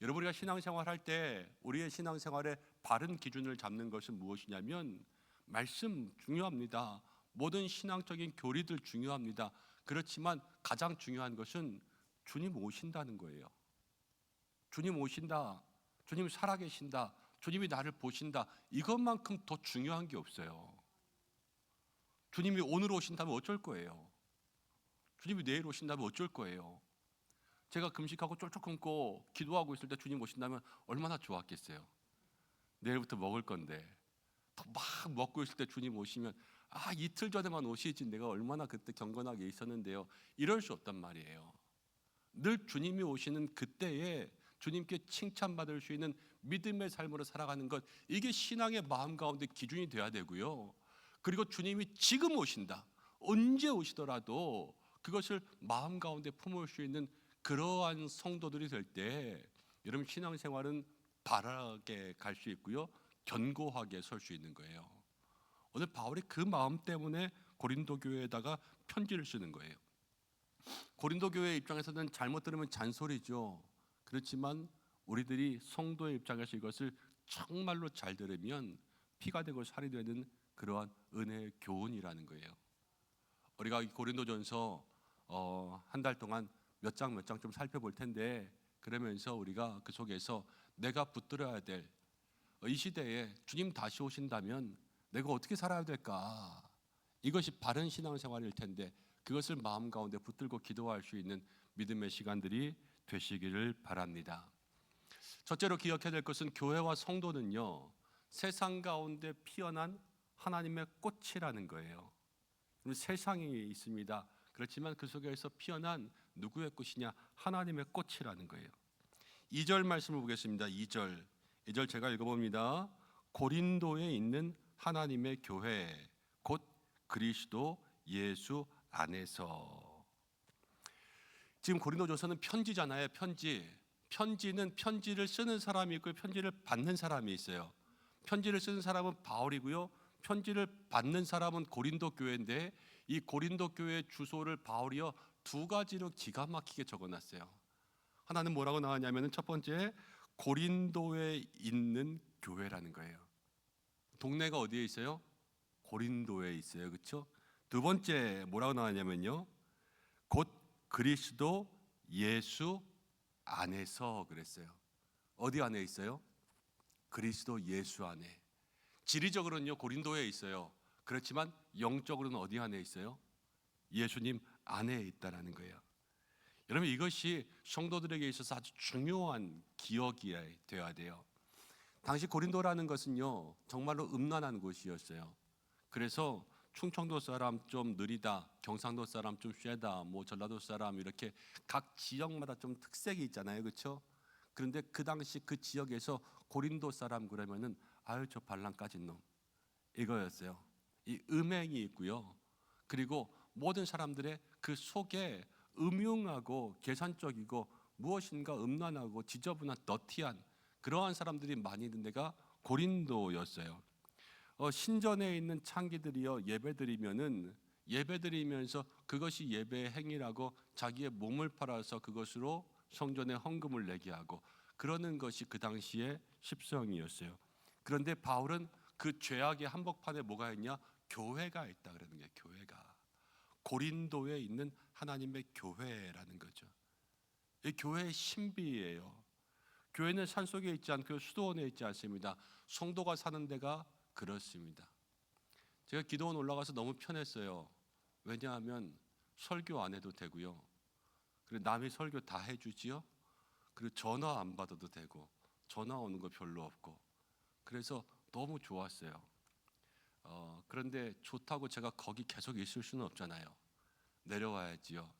여러분, 우리가 신앙생활 할 때 우리의 신앙생활의 바른 기준을 잡는 것은 무엇이냐면, 말씀 중요합니다. 모든 신앙적인 교리들 중요합니다. 그렇지만 가장 중요한 것은 주님 오신다는 거예요. 주님 오신다. 주님 살아계신다. 주님이 나를 보신다. 이것만큼 더 중요한 게 없어요. 주님이 오늘 오신다면 어쩔 거예요? 주님이 내일 오신다면 어쩔 거예요? 제가 금식하고 쫄쫄 끊고 기도하고 있을 때 주님 오신다면 얼마나 좋았겠어요. 내일부터 먹을 건데 더 막 먹고 있을 때 주님 오시면, 아, 이틀 전에만 오시지 내가 얼마나 그때 경건하게 있었는데요. 이럴 수 없단 말이에요. 늘 주님이 오시는 그때에 주님께 칭찬받을 수 있는 믿음의 삶으로 살아가는 것, 이게 신앙의 마음 가운데 기준이 돼야 되고요. 그리고 주님이 지금 오신다, 언제 오시더라도 그것을 마음 가운데 품을 수 있는 그러한 성도들이 될 때 여러분 신앙생활은 바르게 갈 수 있고요, 견고하게 설 수 있는 거예요. 오늘 바울이 그 마음 때문에 고린도 교회에다가 편지를 쓰는 거예요. 고린도 교회 입장에서는 잘못 들으면 잔소리죠. 그렇지만 우리들이 성도의 입장에서 이것을 정말로 잘 들으면 피가 되고 살이 되는 그러한 은혜의 교훈이라는 거예요. 우리가 고린도전서 한 달 동안 몇 장 좀 살펴볼 텐데, 그러면서 우리가 그 속에서 내가 붙들어야 될 이 시대에 주님 다시 오신다면 내가 어떻게 살아야 될까, 이것이 바른 신앙생활일 텐데 그것을 마음 가운데 붙들고 기도할 수 있는 믿음의 시간들이 되시기를 바랍니다. 첫째로 기억해야 될 것은 교회와 성도는요, 세상 가운데 피어난 하나님의 꽃이라는 거예요. 세상이 있습니다. 그렇지만 그 속에서 피어난 누구의 꽃이냐? 하나님의 꽃이라는 거예요. 2절 말씀을 보겠습니다. 2절 제가 읽어봅니다. 고린도에 있는 하나님의 교회 곧 그리스도 예수 안에서. 지금 고린도전서는 편지잖아요. 편지는 편지를 쓰는 사람이 있고 편지를 받는 사람이 있어요. 편지를 쓰는 사람은 바울이고요, 편지를 받는 사람은 고린도 교회인데, 이 고린도 교회 주소를 바울이요 두 가지로 기가 막히게 적어놨어요. 하나는 뭐라고 나왔냐면은, 첫 번째 고린도에 있는 교회라는 거예요. 동네가 어디에 있어요? 고린도에 있어요. 그렇죠? 두 번째 뭐라고 나왔냐면요, 곧 그리스도 예수 안에서 그랬어요. 어디 안에 있어요? 그리스도 예수 안에. 지리적으로는요 고린도에 있어요. 그렇지만 영적으로는 어디 안에 있어요? 예수님 안에 있다라는 거예요. 여러분 이것이 성도들에게 있어서 아주 중요한 기억이 되어야 돼요. 당시 고린도라는 것은요 정말로 음란한 곳이었어요. 그래서 충청도 사람 좀 느리다, 경상도 사람 좀 쇠다, 뭐 전라도 사람 이렇게 각 지역마다 좀 특색이 있잖아요, 그렇죠? 그런데 그 당시 그 지역에서 고린도 사람 그러면은 아유 저 발랑 까진 놈 이거였어요. 이 음행이 있고요. 그리고 모든 사람들의 그 속에 음흉하고 계산적이고 무엇인가 음란하고 지저분한 더티한 그러한 사람들이 많이 있는 데가 고린도였어요. 신전에 있는 창기들이요 예배드리면은 예배드리면서 그것이 예배의 행위라고 자기의 몸을 팔아서 그것으로 성전에 헌금을 내게 하고 그러는 것이 그 당시의 십성이었어요. 그런데 바울은 그 죄악의 한복판에 뭐가 있냐? 교회가 있다 그러는 거예요. 교회가 고린도에 있는 하나님의 교회라는 거죠. 이 교회의 신비예요. 교회는 산속에 있지 않고 수도원에 있지 않습니다. 성도가 사는 데가 그렇습니다. 제가 기도원 올라가서 너무 편했어요. 왜냐하면 설교 안 해도 되고요. 그리고 남이 설교 다 해주지요. 그리고 전화 안 받아도 되고 전화 오는 거 별로 없고 그래서 너무 좋았어요. 그런데 좋다고 제가 거기 계속 있을 수는 없잖아요. 내려와야지요.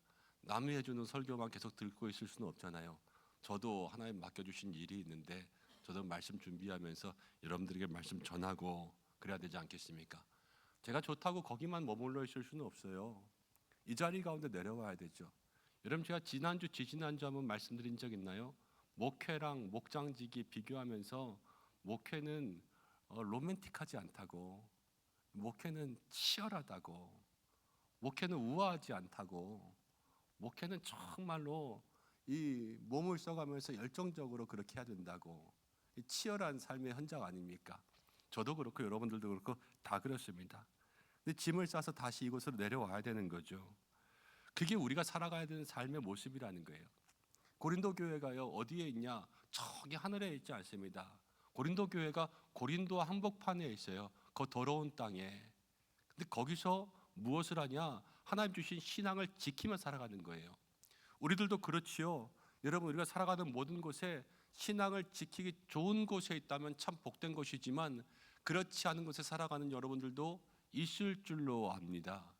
남이 해주는 설교만 계속 듣고 있을 수는 없잖아요. 저도 하나님 맡겨주신 일이 있는데 저도 말씀 준비하면서 여러분들에게 말씀 전하고 그래야 되지 않겠습니까? 제가 좋다고 거기만 머물러 있을 수는 없어요. 이 자리 가운데 내려와야 되죠. 여러분 제가 지난주 지지난주 한번 말씀드린 적 있나요? 목회랑 목장지기 비교하면서 목회는 로맨틱하지 않다고, 목회는 치열하다고, 목회는 우아하지 않다고, 목회는 정말로 이 몸을 써가면서 열정적으로 그렇게 해야 된다고. 이 치열한 삶의 현장 아닙니까? 저도 그렇고 여러분들도 그렇고 다 그렇습니다. 근데 짐을 싸서 다시 이곳으로 내려와야 되는 거죠. 그게 우리가 살아가야 되는 삶의 모습이라는 거예요. 고린도 교회가요 어디에 있냐? 저기 하늘에 있지 않습니다. 고린도 교회가 고린도 한복판에 있어요. 그 더러운 땅에. 근데 거기서 무엇을 하냐? 하나님 주신 신앙을 지키며 살아가는 거예요. 우리들도 그렇지요. 여러분 우리가 살아가는 모든 곳에 신앙을 지키기 좋은 곳에 있다면 참 복된 것이지만 그렇지 않은 곳에 살아가는 여러분들도 있을 줄로 압니다.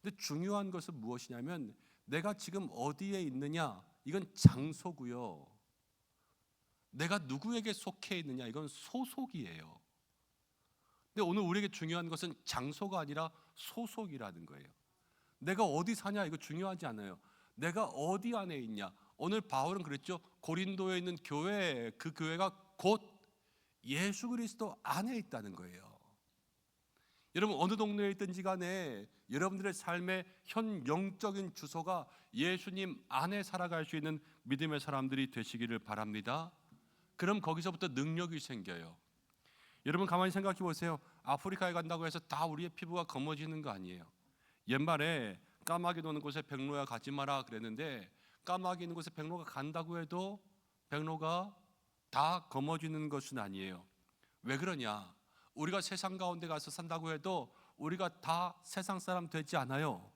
근데 중요한 것은 무엇이냐면 내가 지금 어디에 있느냐 이건 장소고요. 내가 누구에게 속해 있느냐 이건 소속이에요. 근데 오늘 우리에게 중요한 것은 장소가 아니라 소속이라는 거예요. 내가 어디 사냐 이거 중요하지 않아요. 내가 어디 안에 있냐. 오늘 바울은 그랬죠. 고린도에 있는 교회, 그 교회가 곧 예수 그리스도 안에 있다는 거예요. 여러분 어느 동네에 있든지 간에 여러분들의 삶의 현 영적인 주소가 예수님 안에 살아갈 수 있는 믿음의 사람들이 되시기를 바랍니다. 그럼 거기서부터 능력이 생겨요. 여러분 가만히 생각해 보세요. 아프리카에 간다고 해서 다 우리의 피부가 검어지는 거 아니에요. 옛말에 까마귀 노는 곳에 백로야 가지 마라 그랬는데 까마귀 있는 곳에 백로가 간다고 해도 백로가 다 검어지는 것은 아니에요. 왜 그러냐? 우리가 세상 가운데 가서 산다고 해도 우리가 다 세상 사람 되지 않아요.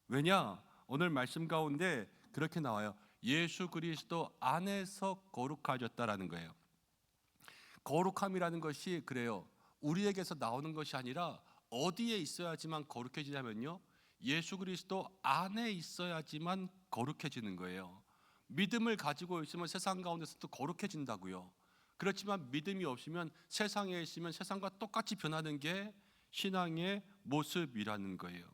왜냐? 오늘 말씀 가운데 그렇게 나와요. 예수 그리스도 안에서 거룩하셨다라는 거예요. 거룩함이라는 것이 그래요. 우리에게서 나오는 것이 아니라 어디에 있어야지만 거룩해지냐면요. 예수 그리스도 안에 있어야지만 거룩해지는 거예요. 믿음을 가지고 있으면 세상 가운데서도 거룩해진다고요. 그렇지만 믿음이 없으면 세상에 있으면 세상과 똑같이 변하는 게 신앙의 모습이라는 거예요.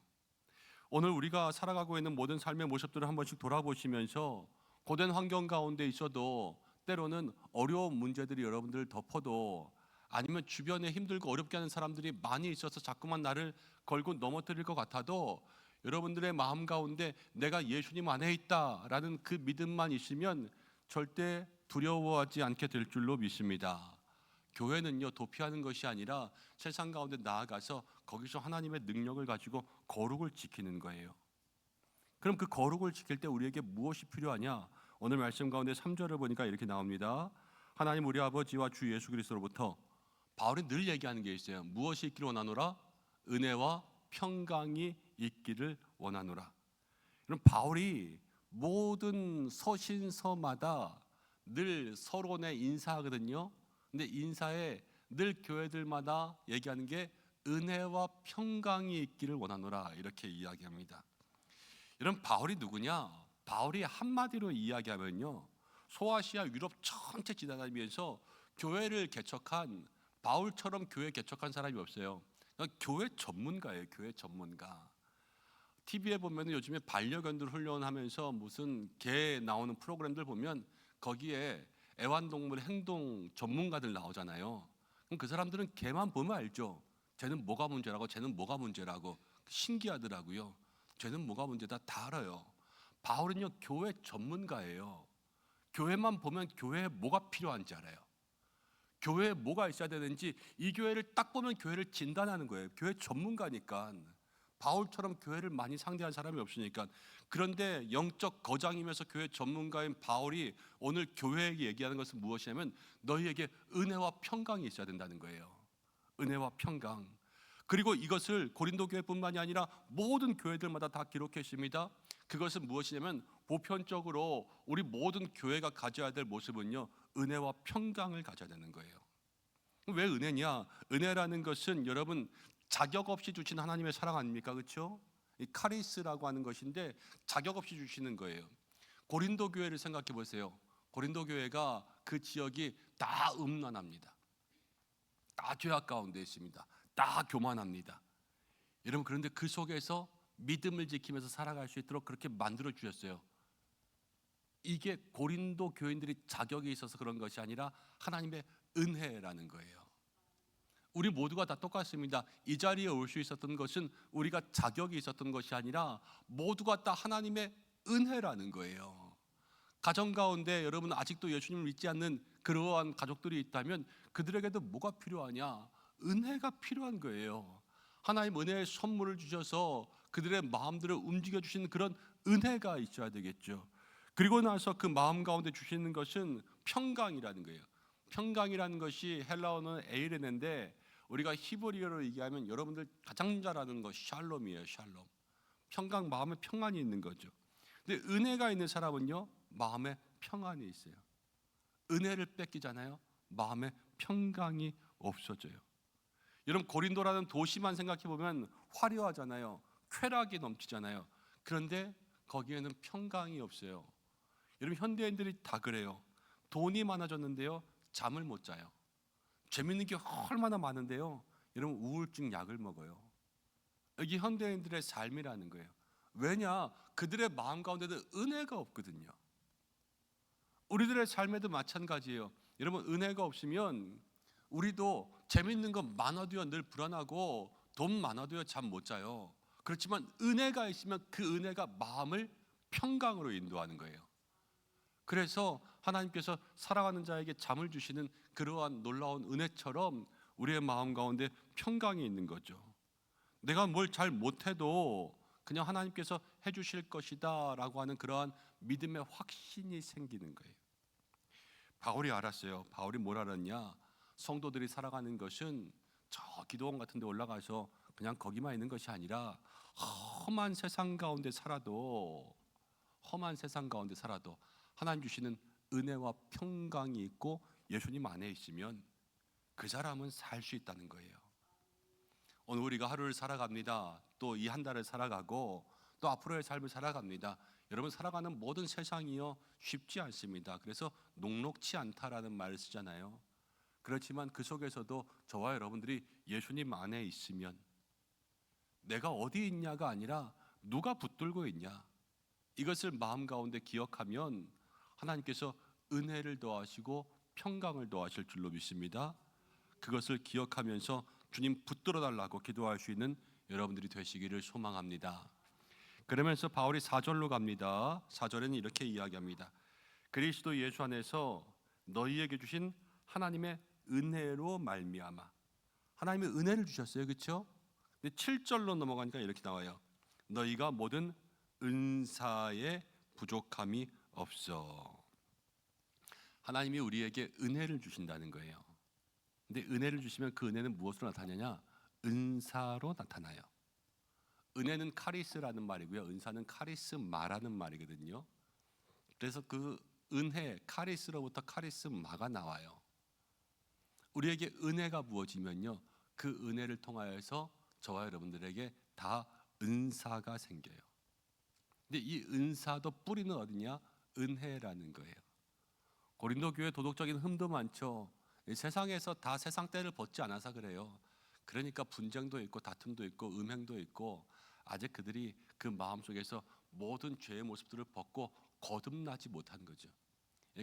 오늘 우리가 살아가고 있는 모든 삶의 모습들을 한 번씩 돌아보시면서 고된 환경 가운데 있어도 때로는 어려운 문제들이 여러분들을 덮어도 아니면 주변에 힘들고 어렵게 하는 사람들이 많이 있어서 자꾸만 나를 걸고 넘어뜨릴 것 같아도 여러분들의 마음 가운데 내가 예수님 안에 있다라는 그 믿음만 있으면 절대 두려워하지 않게 될 줄로 믿습니다. 교회는요 도피하는 것이 아니라 세상 가운데 나아가서 거기서 하나님의 능력을 가지고 거룩을 지키는 거예요. 그럼 그 거룩을 지킬 때 우리에게 무엇이 필요하냐? 오늘 말씀 가운데 3절을 보니까 이렇게 나옵니다. 하나님 우리 아버지와 주 예수 그리스도로부터 바울이 늘 얘기하는 게 있어요. 무엇이 있기를 원하노라? 은혜와 평강이 있기를 원하노라. 그럼 바울이 모든 서신서마다 늘 서론에 인사하거든요. 근데 인사에 늘 교회들마다 얘기하는 게 은혜와 평강이 있기를 원하노라 이렇게 이야기합니다. 여러분, 바울이 누구냐? 바울이 한마디로 이야기하면요, 소아시아 유럽 전체 지나다니면서 교회를 개척한, 바울처럼 교회 개척한 사람이 없어요. 그러니까 교회 전문가예요. 교회 전문가. TV에 보면 요즘에 반려견들 훈련하면서 무슨 개 나오는 프로그램들 보면 거기에 애완동물 행동 전문가들 나오잖아요. 그럼 그 사람들은 개만 보면 알죠. 쟤는 뭐가 문제라고, 쟤는 뭐가 문제라고. 신기하더라고요. 쟤는 뭐가 문제다 다 알아요. 바울은요, 교회 전문가예요. 교회만 보면 교회에 뭐가 필요한지 알아요. 교회에 뭐가 있어야 되는지, 이 교회를 딱 보면 교회를 진단하는 거예요. 교회 전문가니까. 바울처럼 교회를 많이 상대한 사람이 없으니까. 그런데 영적 거장이면서 교회 전문가인 바울이 오늘 교회에게 얘기하는 것은 무엇이냐면 너희에게 은혜와 평강이 있어야 된다는 거예요. 은혜와 평강. 그리고 이것을 고린도 교회뿐만이 아니라 모든 교회들마다 다 기록했습니다. 그것은 무엇이냐면 보편적으로 우리 모든 교회가 가져야 될 모습은요, 은혜와 평강을 가져야 되는 거예요. 왜 은혜냐? 은혜라는 것은 여러분 자격 없이 주신 하나님의 사랑 아닙니까? 그렇죠? 이 카리스라고 하는 것인데 자격 없이 주시는 거예요. 고린도 교회를 생각해 보세요. 고린도 교회가 그 지역이 다 음란합니다. 다 죄악 가운데 있습니다. 다 교만합니다. 여러분, 그런데 그 속에서 믿음을 지키면서 살아갈 수 있도록 그렇게 만들어 주셨어요. 이게 고린도 교인들이 자격이 있어서 그런 것이 아니라 하나님의 은혜라는 거예요. 우리 모두가 다 똑같습니다. 이 자리에 올 수 있었던 것은 우리가 자격이 있었던 것이 아니라 모두가 다 하나님의 은혜라는 거예요. 가정 가운데 여러분 아직도 예수님을 믿지 않는 그러한 가족들이 있다면 그들에게도 뭐가 필요하냐? 은혜가 필요한 거예요. 하나님 은혜의 선물을 주셔서 그들의 마음들을 움직여 주시는 그런 은혜가 있어야 되겠죠. 그리고 나서 그 마음 가운데 주시는 것은 평강이라는 거예요. 평강이라는 것이 헬라어는 에이레네인데 우리가 히브리어로 얘기하면 여러분들 가장 잘 아는 것 샬롬이에요. 샬롬. 평강, 마음에 평안이 있는 거죠. 근데 은혜가 있는 사람은요, 마음에 평안이 있어요. 은혜를 뺏기잖아요. 마음에 평강이 없어져요. 여러분, 고린도라는 도시만 생각해 보면 화려하잖아요. 쾌락이 넘치잖아요. 그런데 거기에는 평강이 없어요. 여러분, 현대인들이 다 그래요. 돈이 많아졌는데요, 잠을 못 자요. 재밌는 게 얼마나 많은데요, 여러분 우울증 약을 먹어요. 여기 현대인들의 삶이라는 거예요. 왜냐? 그들의 마음 가운데도 은혜가 없거든요. 우리들의 삶에도 마찬가지예요. 여러분, 은혜가 없으면 우리도 재밌는 거 많아도요 늘 불안하고 돈 많아도요 잠 못 자요. 그렇지만 은혜가 있으면 그 은혜가 마음을 평강으로 인도하는 거예요. 그래서 하나님께서 사랑하는 자에게 잠을 주시는 그러한 놀라운 은혜처럼 우리의 마음 가운데 평강이 있는 거죠. 내가 뭘 잘 못해도 그냥 하나님께서 해주실 것이다 라고 하는 그러한 믿음의 확신이 생기는 거예요. 바울이 알았어요. 바울이 뭘 알았냐? 성도들이 살아가는 것은 저 기도원 같은 데 올라가서 그냥 거기만 있는 것이 아니라 험한 세상 가운데 살아도 하나님 주시는 은혜와 평강이 있고 예수님 안에 있으면 그 사람은 살 수 있다는 거예요. 오늘 우리가 하루를 살아갑니다. 또 이 한 달을 살아가고 또 앞으로의 삶을 살아갑니다. 여러분, 살아가는 모든 세상이요 쉽지 않습니다. 그래서 녹록치 않다라는 말을 쓰잖아요. 그렇지만 그 속에서도 저와 여러분들이 예수님 안에 있으면 내가 어디 있냐가 아니라 누가 붙들고 있냐, 이것을 마음 가운데 기억하면 하나님께서 은혜를 더하시고 평강을 더하실 줄로 믿습니다. 그것을 기억하면서 주님 붙들어 달라고 기도할 수 있는 여러분들이 되시기를 소망합니다. 그러면서 바울이 4절로 갑니다. 4절에는 이렇게 이야기합니다. 그리스도 예수 안에서 너희에게 주신 하나님의 은혜로 말미암아. 하나님의 은혜를 주셨어요. 그렇죠? 근데 7절로 넘어가니까 이렇게 나와요. 너희가 모든 은사에 부족함이 없어. 하나님이 우리에게 은혜를 주신다는 거예요. 근데 은혜를 주시면 그 은혜는 무엇으로 나타나냐? 은사로 나타나요. 은혜는 카리스라는 말이고요. 은사는 카리스마라는 말이거든요. 그래서 그 은혜, 카리스로부터 카리스마가 나와요. 우리에게 은혜가 부어지면요, 그 은혜를 통하여서 저와 여러분들에게 다 은사가 생겨요. 근데 이 은사도 뿌리는 어디냐? 은혜라는 거예요. 고린도 교회 도덕적인 흠도 많죠. 이 세상에서 다 세상 때를 벗지 않아서 그래요. 그러니까 분쟁도 있고 다툼도 있고 음행도 있고, 아직 그들이 그 마음속에서 모든 죄의 모습들을 벗고 거듭나지 못한 거죠.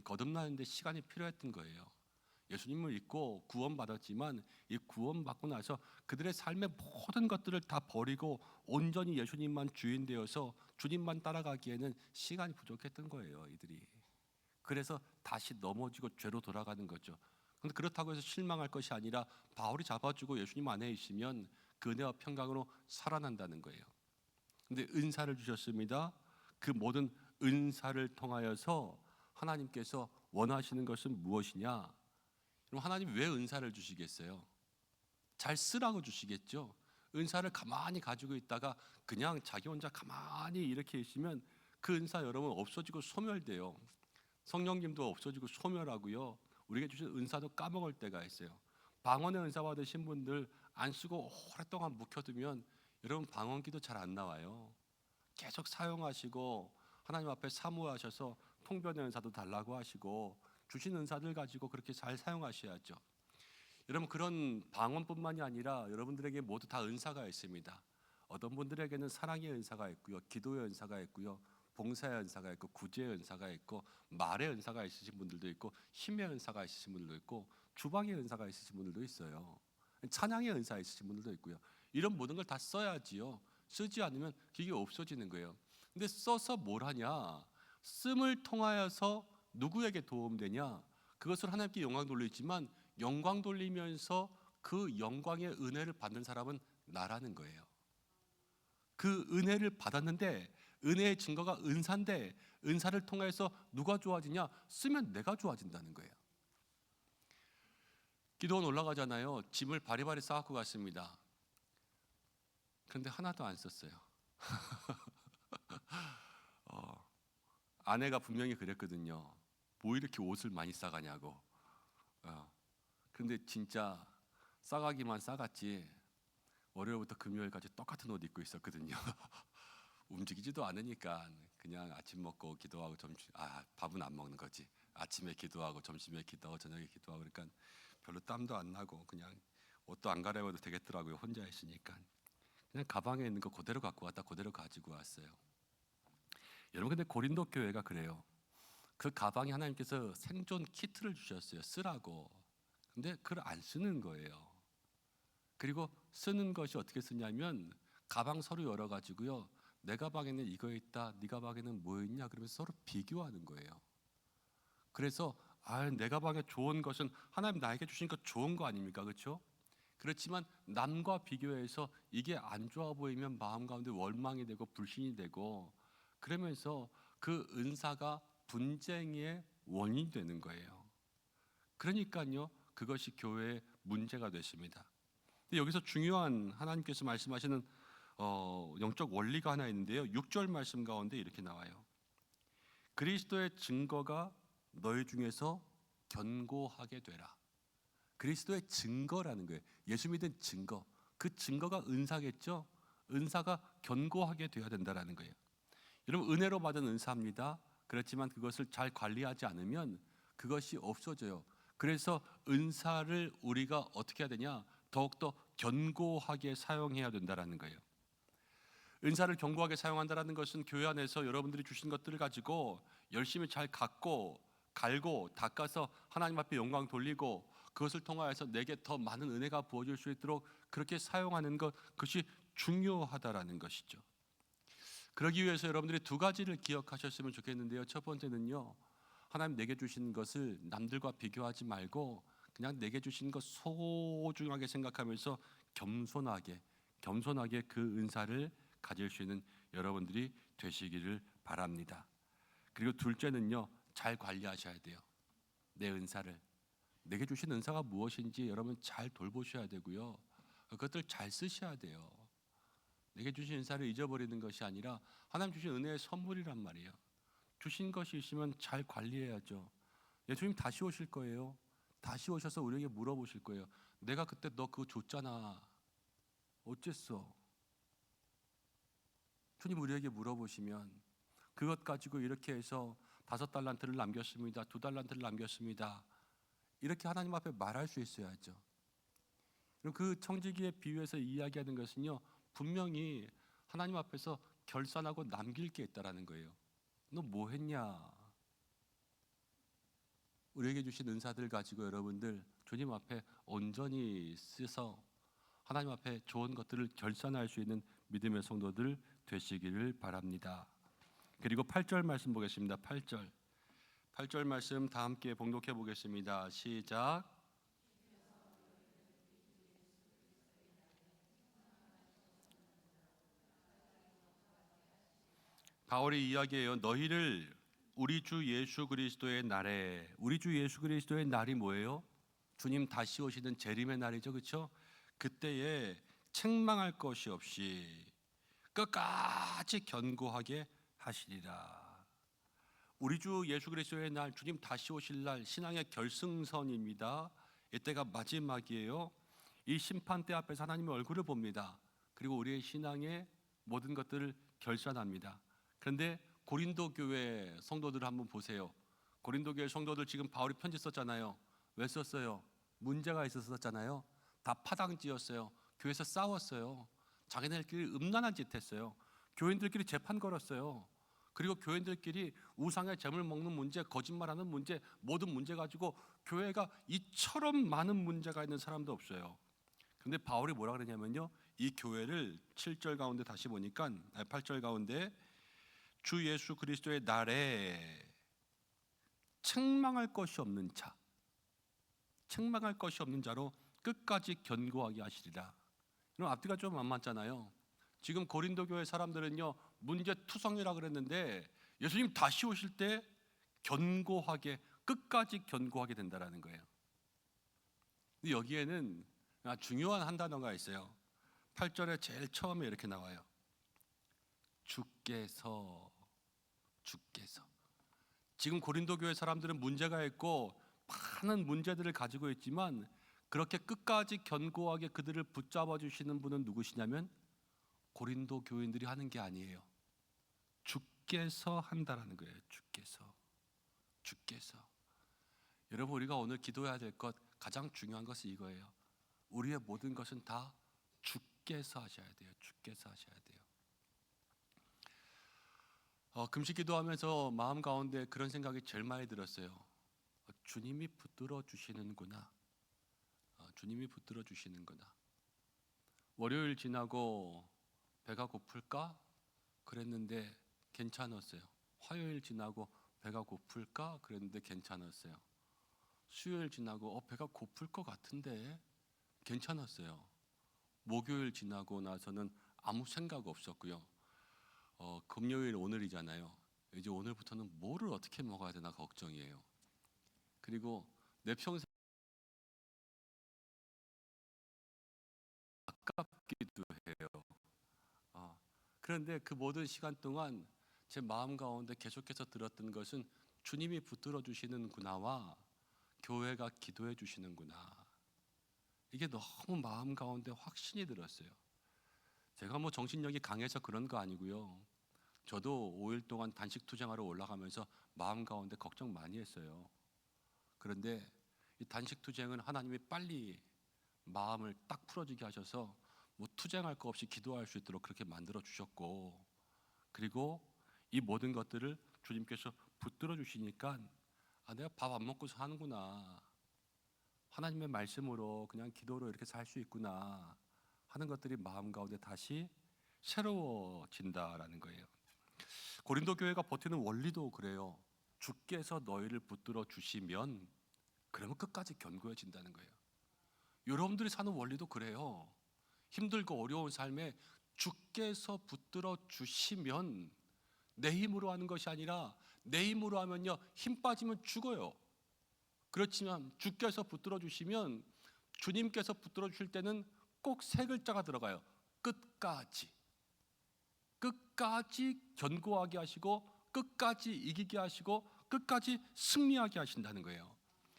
거듭나는데 시간이 필요했던 거예요. 예수님을 믿고 구원받았지만 이 구원받고 나서 그들의 삶의 모든 것들을 다 버리고 온전히 예수님만 주인 되어서 주님만 따라가기에는 시간이 부족했던 거예요, 이들이. 그래서 다시 넘어지고 죄로 돌아가는 거죠. 그런데 그렇다고 해서 실망할 것이 아니라 바울이 잡아주고 예수님 안에 있으면 그 은혜와 평강으로 살아난다는 거예요. 근데 은사를 주셨습니다. 그 모든 은사를 통하여서 하나님께서 원하시는 것은 무엇이냐? 그럼 하나님 왜 은사를 주시겠어요? 잘 쓰라고 주시겠죠. 은사를 가만히 가지고 있다가 그냥 자기 혼자 가만히 이렇게 있으면 그 은사 여러분 없어지고 소멸돼요. 성령님도 없어지고 소멸하고요. 우리에게 주신 은사도 까먹을 때가 있어요. 방언의 은사 받으신 분들 안 쓰고 오랫동안 묵혀두면 여러분 방언기도 잘 안 나와요. 계속 사용하시고 하나님 앞에 사모하셔서 통변의 은사도 달라고 하시고 주신 은사들 가지고 그렇게 잘 사용하셔야죠. 여러분 그런 방언뿐만이 아니라 여러분들에게 모두 다 은사가 있습니다. 어떤 분들에게는 사랑의 은사가 있고요, 기도의 은사가 있고요, 봉사의 은사가 있고, 구제의 은사가 있고, 말의 은사가 있으신 분들도 있고, 힘의 은사가 있으신 분들도 있고, 주방의 은사가 있으신 분들도 있어요. 찬양의 은사 있으신 분들도 있고요. 이런 모든 걸 다 써야지요. 쓰지 않으면 그게 없어지는 거예요. 근데 써서 뭘 하냐? 씀을 통하여서 누구에게 도움되냐? 그것을 하나님께 영광 돌리지만 영광 돌리면서 그 영광의 은혜를 받는 사람은 나라는 거예요. 그 은혜를 받았는데 은혜의 증거가 은사인데 은사를 통해서 누가 좋아지냐? 쓰면 내가 좋아진다는 거예요. 기도원 올라가잖아요. 짐을 바리바리 싸갖고 갔습니다. 그런데 하나도 안 썼어요. 아내가 분명히 그랬거든요. 뭐 이렇게 옷을 많이 싸가냐고. 그런데 진짜 싸가기만 싸갔지 월요일부터 금요일까지 똑같은 옷 입고 있었거든요. 움직이지도 않으니까 그냥 아침 먹고 기도하고 밥은 안 먹는 거지. 아침에 기도하고 점심에 기도하고 저녁에 기도하고 그러니까 별로 땀도 안 나고 그냥 옷도 안 갈아입어도 되겠더라고요. 혼자 있으니까. 그냥 가방에 있는 거 그대로 갖고 왔다 그대로 가지고 왔어요. 여러분 근데 고린도 교회가 그래요. 그 가방에 하나님께서 생존 키트를 주셨어요. 쓰라고. 근데 그걸 안 쓰는 거예요. 그리고 쓰는 것이 어떻게 쓰냐면 가방 서로 열어가지고요. 내 가방에는 이거 있다. 네 가방에는 뭐 있냐. 그러면서 서로 비교하는 거예요. 그래서 내 가방에 좋은 것은 하나님 나에게 주신 것 좋은 거 아닙니까? 그렇죠? 그렇지만 남과 비교해서 이게 안 좋아 보이면 마음 가운데 원망이 되고 불신이 되고 그러면서 그 은사가 분쟁의 원인이 되는 거예요. 그러니까요. 그것이 교회의 문제가 됐습니다. 근데 여기서 중요한 하나님께서 말씀하시는 영적 원리가 하나 있는데요. 6절 말씀 가운데 이렇게 나와요. 그리스도의 증거가 너희 중에서 견고하게 되라. 그리스도의 증거라는 거예요. 예수 믿은 증거. 그 증거가 은사겠죠. 은사가 견고하게 되어야 된다는 거예요. 여러분 은혜로 받은 은사입니다. 그렇지만 그것을 잘 관리하지 않으면 그것이 없어져요. 그래서 은사를 우리가 어떻게 해야 되냐? 더욱더 견고하게 사용해야 된다는 거예요. 은사를 견고하게 사용한다는 것은 교회 안에서 여러분들이 주신 것들을 가지고 열심히 잘 갖고 갈고 닦아서 하나님 앞에 영광 돌리고 그것을 통하여서 내게 더 많은 은혜가 부어질 수 있도록 그렇게 사용하는 것, 그것이 중요하다라는 것이죠. 그러기 위해서 여러분들이 두 가지를 기억하셨으면 좋겠는데요. 첫 번째는요. 하나님 내게 주신 것을 남들과 비교하지 말고 그냥 내게 주신 것 소중하게 생각하면서 겸손하게 그 은사를 가질 수 있는 여러분들이 되시기를 바랍니다. 그리고 둘째는요. 잘 관리하셔야 돼요. 내 은사를. 내게 주신 은사가 무엇인지 여러분 잘 돌보셔야 되고요. 그것들 잘 쓰셔야 돼요. 내게 주신 은사를 잊어버리는 것이 아니라 하나님 주신 은혜의 선물이란 말이에요. 주신 것이 있으면 잘 관리해야죠. 예수님 다시 오실 거예요. 다시 오셔서 우리에게 물어보실 거예요. 내가 그때 너 그거 줬잖아. 어쨌어? 주님 우리에게 물어보시면 그것 가지고 이렇게 해서 5달란트를 남겼습니다. 2달란트를 남겼습니다. 이렇게 하나님 앞에 말할 수 있어야죠. 그 청지기의 비유에서 이야기하는 것은요, 분명히 하나님 앞에서 결산하고 남길 게 있다라는 거예요. 너 뭐 했냐? 우리에게 주신 은사들 가지고 여러분들 주님 앞에 온전히 쓰서 하나님 앞에 좋은 것들을 결산할 수 있는 믿음의 성도들 되시기를 바랍니다. 그리고 8절 말씀 보겠습니다. 8절 말씀 다 함께 봉독해 보겠습니다. 시작. 바울이 이야기해요. 너희를 우리 주 예수 그리스도의 날에, 우리 주 예수 그리스도의 날이 뭐예요? 주님 다시 오시는 재림의 날이죠, 그렇죠? 그때에 책망할 것이 없이 끝까지 견고하게 하시리라. 우리 주 예수 그리스도의 날, 주님 다시 오실 날, 신앙의 결승선입니다. 이때가 마지막이에요. 이 심판대 앞에서 하나님의 얼굴을 봅니다. 그리고 우리의 신앙의 모든 것들을 결산합니다. 그런데 고린도 교회 성도들 한번 보세요. 고린도 교회 성도들 지금 바울이 편지 썼잖아요. 왜 썼어요? 문제가 있었잖아요. 다 파당지였어요. 교회에서 싸웠어요. 자기네들끼리 음란한 짓 했어요. 교인들끼리 재판 걸었어요. 그리고 교인들끼리 우상의 재물 먹는 문제, 거짓말하는 문제, 모든 문제 가지고 교회가 이처럼 많은 문제가 있는 사람도 없어요. 근데 바울이 뭐라 그러냐면요, 이 교회를 7절 가운데 다시 보니까 8절 가운데 주 예수 그리스도의 날에 책망할 것이 없는 자, 책망할 것이 없는 자로 끝까지 견고하게 하시리라. 그럼 앞뒤가 좀 안 맞잖아요. 지금 고린도 교회 사람들은요, 문제투성이라 그랬는데 예수님 다시 오실 때 견고하게, 끝까지 견고하게 된다라는 거예요. 근데 여기에는 중요한 한 단어가 있어요. 8절에 제일 처음에 이렇게 나와요. 주께서. 지금 고린도 교회 사람들은 문제가 있고 많은 문제들을 가지고 있지만 그렇게 끝까지 견고하게 그들을 붙잡아 주시는 분은 누구시냐면 고린도 교인들이 하는 게 아니에요. 주께서 한다라는 거예요. 주께서. 여러분, 우리가 오늘 기도해야 될 것, 가장 중요한 것은 이거예요. 우리의 모든 것은 다 주께서 하셔야 돼요. 주께서 하셔야 돼요. 금식 기도하면서 마음 가운데 그런 생각이 제일 많이 들었어요. 주님이 붙들어 주시는구나. 주님이 붙들어 주시는구나. 월요일 지나고 배가 고플까? 그랬는데 괜찮았어요. 화요일 지나고 배가 고플까? 그랬는데 괜찮았어요. 수요일 지나고 배가 고플 것 같은데 괜찮았어요. 목요일 지나고 나서는 아무 생각 없었고요. 금요일 오늘이잖아요. 이제 오늘부터는 뭐를 어떻게 먹어야 되나 걱정이에요. 그리고 내 평생 아깝기도 해요. 그런데 그 모든 시간 동안 제 마음 가운데 계속해서 들었던 것은 주님이 붙들어 주시는구나와 교회가 기도해 주시는구나. 이게 너무 마음 가운데 확신이 들었어요. 제가 뭐 정신력이 강해서 그런 거 아니고요. 저도 5일 동안 단식 투쟁하러 올라가면서 마음 가운데 걱정 많이 했어요. 그런데 이 단식 투쟁은 하나님이 빨리 마음을 딱 풀어지게 하셔서 뭐 투쟁할 거 없이 기도할 수 있도록 그렇게 만들어 주셨고, 그리고 이 모든 것들을 주님께서 붙들어 주시니까 내가 밥 안 먹고 사는구나, 하나님의 말씀으로 그냥 기도로 이렇게 살 수 있구나 하는 것들이 마음 가운데 다시 새로워진다라는 거예요. 고린도 교회가 버티는 원리도 그래요. 주께서 너희를 붙들어 주시면 그러면 끝까지 견고해진다는 거예요. 여러분들이 사는 원리도 그래요. 힘들고 어려운 삶에 주께서 붙들어 주시면, 내 힘으로 하는 것이 아니라 내 힘으로 하면요, 힘 빠지면 죽어요. 그렇지만 주께서 붙들어 주시면, 주님께서 붙들어 주실 때는 꼭 세 글자가 들어가요. 끝까지 견고하게 하시고 끝까지 이기게 하시고 끝까지 승리하게 하신다는 거예요.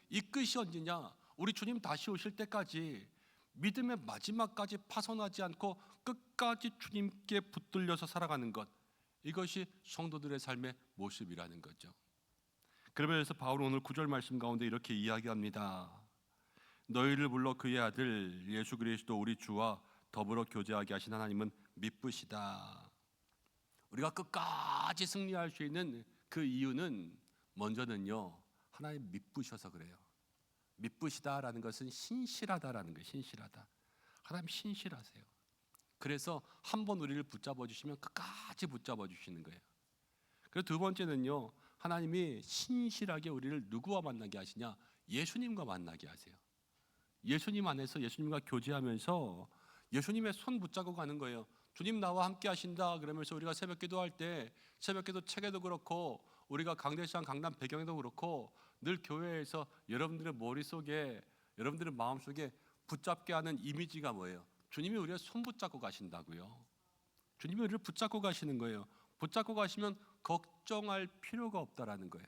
이 끝이 언제냐? 우리 주님 다시 오실 때까지 믿음의 마지막까지 파손하지 않고 끝까지 주님께 붙들려서 살아가는 것, 이것이 성도들의 삶의 모습이라는 거죠. 그러면서 바울은 오늘 9절 말씀 가운데 이렇게 이야기합니다. 너희를 불러 그의 아들 예수 그리스도 우리 주와 더불어 교제하게 하신 하나님은 미쁘시다. 우리가 끝까지 승리할 수 있는 그 이유는 먼저는요, 하나님 미쁘셔서 그래요. 미쁘시다라는 것은 신실하다라는 거예요. 신실하다. 하나님 신실하세요. 그래서 한 번 우리를 붙잡아 주시면 끝까지 붙잡아 주시는 거예요. 그리고 두 번째는요, 하나님이 신실하게 우리를 누구와 만나게 하시냐? 예수님과 만나게 하세요. 예수님 안에서 예수님과 교제하면서 예수님의 손 붙잡고 가는 거예요. 주님 나와 함께 하신다 그러면서 우리가 새벽 기도할 때, 새벽 기도 책에도 그렇고 우리가 강대시장 강남 배경에도 그렇고 늘 교회에서 여러분들의 머릿속에, 여러분들의 마음속에 붙잡게 하는 이미지가 뭐예요? 주님이 우리의 손 붙잡고 가신다고요. 주님이 우리를 붙잡고 가시는 거예요. 붙잡고 가시면 걱정할 필요가 없다라는 거예요.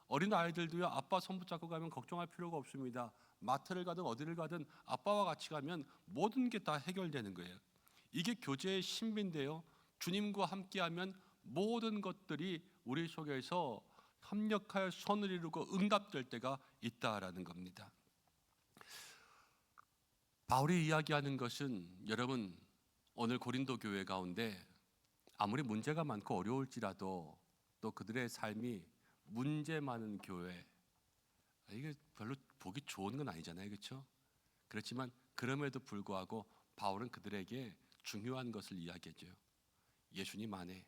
어린 아이들도요, 아빠 손 붙잡고 가면 걱정할 필요가 없습니다. 마트를 가든 어디를 가든 아빠와 같이 가면 모든 게 다 해결되는 거예요. 이게 교제의 신비인데요, 주님과 함께하면 모든 것들이 우리 속에서 협력하여 선을 이루고 응답될 때가 있다라는 겁니다. 바울이 이야기하는 것은, 여러분 오늘 고린도 교회 가운데 아무리 문제가 많고 어려울지라도 또 그들의 삶이 문제 많은 교회, 이게 별로 보기 좋은 건 아니잖아요, 그렇죠? 그렇지만 그럼에도 불구하고 바울은 그들에게 중요한 것을 이야기해줘요. 예수님 안에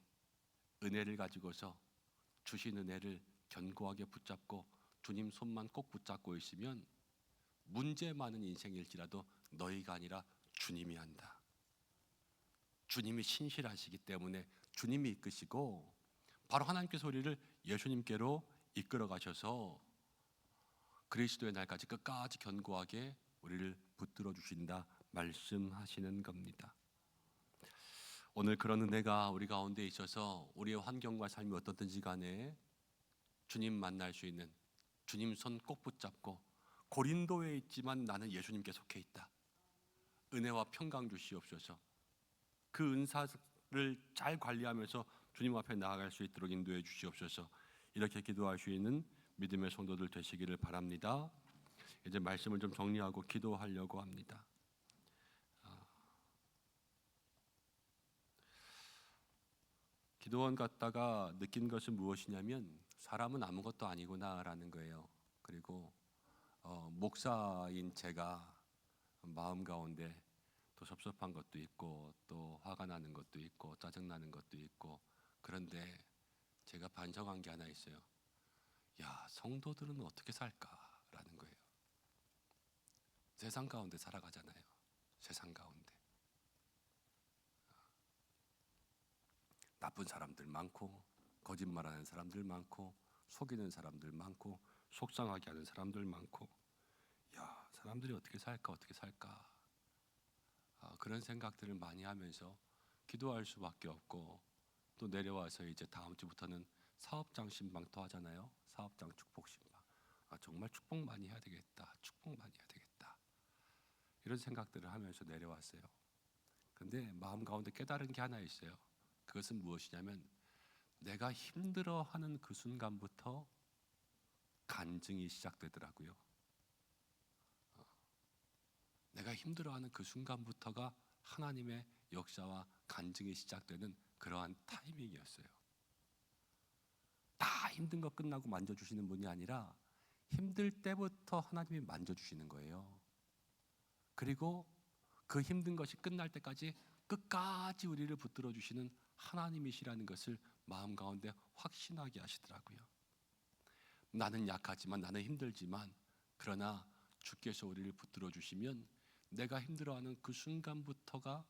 은혜를 가지고서 주신 은혜를 견고하게 붙잡고 주님 손만 꼭 붙잡고 있으면 문제 많은 인생일지라도 너희가 아니라 주님이 한다. 주님이 신실하시기 때문에 주님이 이끄시고, 바로 하나님께서 우리를 예수님께로 이끌어 가셔서 그리스도의 날까지 끝까지 견고하게 우리를 붙들어 주신다 말씀하시는 겁니다. 오늘 그런 은혜가 우리 가운데 있어서 우리의 환경과 삶이 어떻든지 간에 주님 만날 수 있는, 주님 손 꼭 붙잡고 고린도에 있지만 나는 예수님께 속해 있다, 은혜와 평강 주시옵소서. 그 은사를 잘 관리하면서 주님 앞에 나아갈 수 있도록 인도해 주시옵소서. 이렇게 기도할 수 있는 믿음의 성도들 되시기를 바랍니다. 이제 말씀을 좀 정리하고 기도하려고 합니다. 기도원 갔다가 느낀 것은 무엇이냐면, 사람은 아무것도 아니구나라는 거예요. 그리고 목사인 제가 마음 가운데 또 섭섭한 것도 있고 또 화가 나는 것도 있고 짜증나는 것도 있고, 그런데 제가 반성한 게 하나 있어요. 야, 성도들은 어떻게 살까라는 거예요. 세상 가운데 살아가잖아요. 세상 가운데 나쁜 사람들 많고, 거짓말하는 사람들 많고, 속이는 사람들 많고, 속상하게 하는 사람들 많고, 야, 사람들이 어떻게 살까 어떻게 살까, 그런 생각들을 많이 하면서 기도할 수밖에 없고, 또 내려와서 이제 다음 주부터는 사업장 신방도 하잖아요. 사업장 축복 신방. 정말 축복 많이 해야 되겠다. 축복 많이 해야 되겠다. 이런 생각들을 하면서 내려왔어요. 근데 마음 가운데 깨달은 게 하나 있어요. 그것은 무엇이냐면, 내가 힘들어하는 그 순간부터 간증이 시작되더라고요. 내가 힘들어하는 그 순간부터가 하나님의 역사와 간증이 시작되는 그러한 타이밍이었어요. 다 힘든 거 끝나고 만져주시는 분이 아니라 힘들 때부터 하나님이 만져주시는 거예요. 그리고 그 힘든 것이 끝날 때까지 끝까지 우리를 붙들어 주시는 하나님이시라는 것을 마음 가운데 확신하게 하시더라고요. 나는 약하지만, 나는 힘들지만, 그러나 주께서 우리를 붙들어 주시면 내가 힘들어하는 그 순간부터가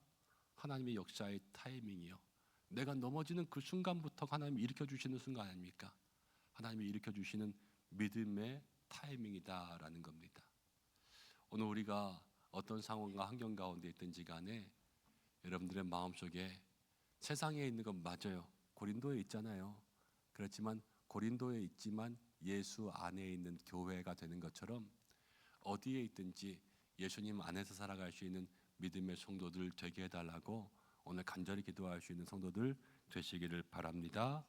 하나님의 역사의 타이밍이요, 내가 넘어지는 그 순간부터가 하나님이 일으켜 주시는 순간 아닙니까? 하나님이 일으켜 주시는 믿음의 타이밍이다라는 겁니다. 오늘 우리가 어떤 상황과 환경 가운데 있든지 간에 여러분들의 마음속에 세상에 있는 건 맞아요. 고린도에 있잖아요. 그렇지만 고린도에 있지만 예수 안에 있는 교회가 되는 것처럼 어디에 있든지 예수님 안에서 살아갈 수 있는 믿음의 성도들 되게 해달라고 오늘 간절히 기도할 수 있는 성도들 되시기를 바랍니다.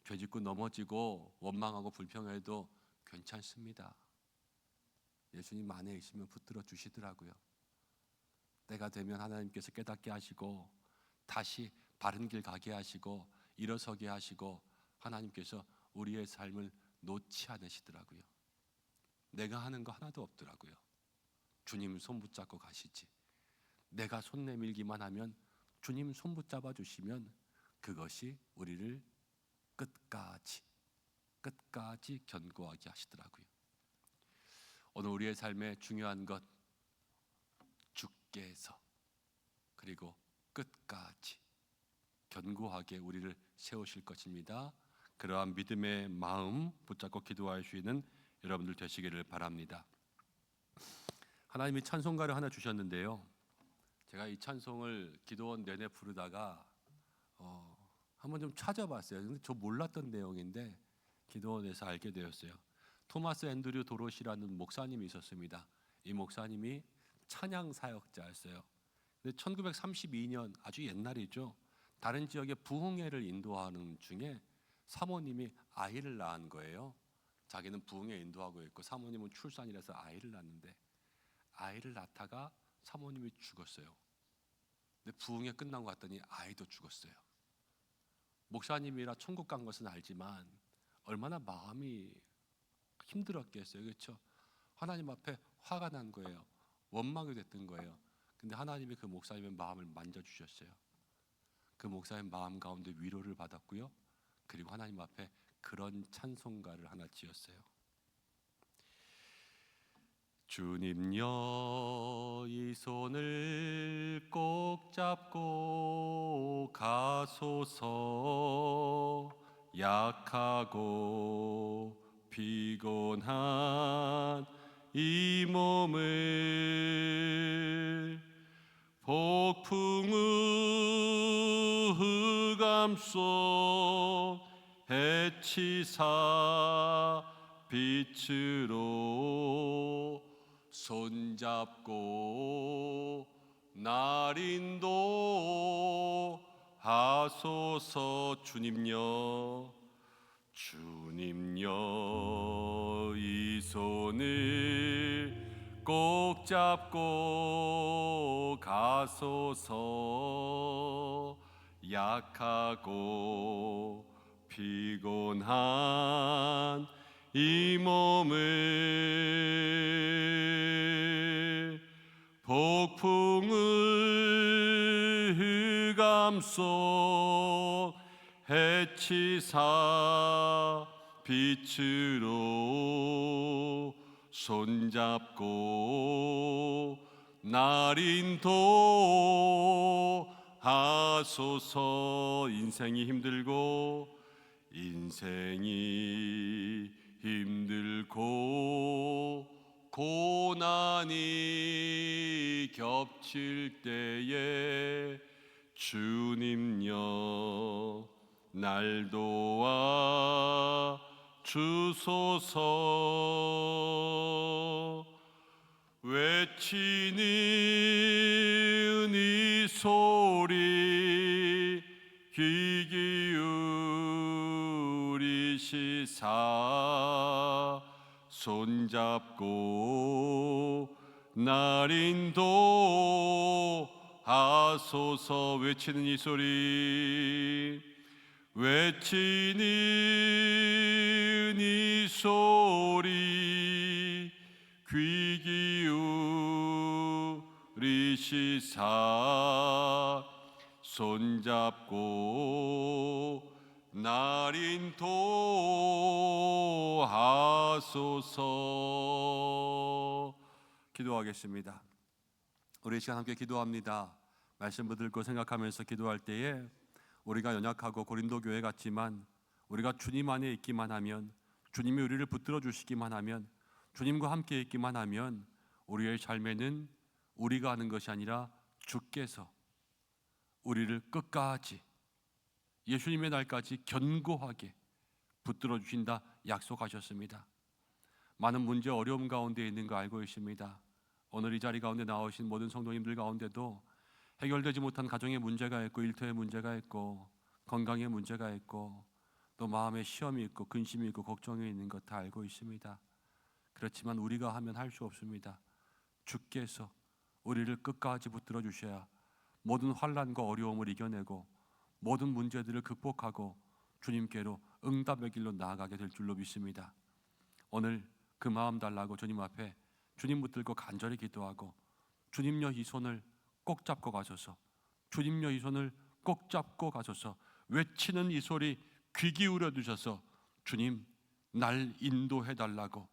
죄짓고 넘어지고 원망하고 불평해도 괜찮습니다. 예수님 안에 있으면 붙들어 주시더라고요. 때가 되면 하나님께서 깨닫게 하시고 다시 바른 길 가게 하시고 일어서게 하시고 하나님께서 우리의 삶을 놓지 않으시더라고요. 내가 하는 거 하나도 없더라고요. 주님 손 붙잡고 가시지. 내가 손 내밀기만 하면 주님 손 붙잡아 주시면 그것이 우리를 끝까지 견고하게 하시더라고요. 오늘 우리의 삶에 중요한 것, 주께서 그리고 끝까지 견고하게 우리를 세우실 것입니다. 그러한 믿음의 마음 붙잡고 기도할 수 있는 여러분들 되시기를 바랍니다. 하나님이 찬송가를 하나 주셨는데요, 제가 이 찬송을 기도원 내내 부르다가 한번 좀 찾아봤어요. 근데 저 몰랐던 내용인데 기도원에서 알게 되었어요. 토마스 앤드류 도로시라는 목사님이 있었습니다. 이 목사님이 찬양 사역자였어요. 근데 1932년 아주 옛날이죠. 다른 지역에 부흥회를 인도하는 중에 사모님이 아이를 낳은 거예요. 자기는 부흥회 인도하고 있고 사모님은 출산이라서 아이를 낳는데 아이를 낳다가 사모님이 죽었어요. 근데 부흥회 끝난 것 같더니 아이도 죽었어요. 목사님이라 천국 간 것은 알지만 얼마나 마음이 힘들었겠어요. 그렇죠? 하나님 앞에 화가 난 거예요. 원망이 됐던 거예요. 근데 하나님이 그 목사님의 마음을 만져주셨어요. 그 목사님 마음 가운데 위로를 받았고요. 그리고 하나님 앞에 그런 찬송가를 하나 지었어요. 주님여 이 손을 꼭 잡고 가소서. 약하고 피곤한 이 몸을 폭풍의 흑암 속 해치사 빛으로 손잡고 날 인도하소서. 주님여 이 손을 꼭 잡고 가소서. 약하고 피곤한 이 몸을 폭풍의 흑암 속 해치사 빛으로 손잡고 날 인도하소서. 인생이 힘들고 고난이 겹칠 때에 주님여 날 도와 주소서. 외치는 이 소리 귀 기울이시사 손잡고 날 인도하소서. 외치는 이 소리, 외치는 이 소리 귀 기울이시사 손잡고 날 인도하소서. 기도하겠습니다. 우리 시간 함께 기도합니다. 말씀 붙들고 생각하면서 기도할 때에 우리가 연약하고 고린도 교회 같지만 우리가 주님 안에 있기만 하면, 주님이 우리를 붙들어 주시기만 하면, 주님과 함께 있기만 하면 우리의 삶에는 우리가 하는 것이 아니라 주께서 우리를 끝까지 예수님의 날까지 견고하게 붙들어 주신다 약속하셨습니다. 많은 문제 어려움 가운데 있는 거 알고 있습니다. 오늘 이 자리 가운데 나오신 모든 성도님들 가운데도 해결되지 못한 가정의 문제가 있고 일터의 문제가 있고 건강의 문제가 있고 또 마음에 시험이 있고 근심이 있고 걱정이 있는 것 다 알고 있습니다. 그렇지만 우리가 하면 할 수 없습니다. 주께서 우리를 끝까지 붙들어 주셔야 모든 환난과 어려움을 이겨내고 모든 문제들을 극복하고 주님께로 응답의 길로 나아가게 될 줄로 믿습니다. 오늘 그 마음 달라고 주님 앞에 주님 붙들고 간절히 기도하고 주님여 이 손을 꼭 잡고 가셔서 주님여 이 손을 꼭 잡고 가셔서 외치는 이 소리 귀 기울여 주셔서 주님 날 인도해 달라고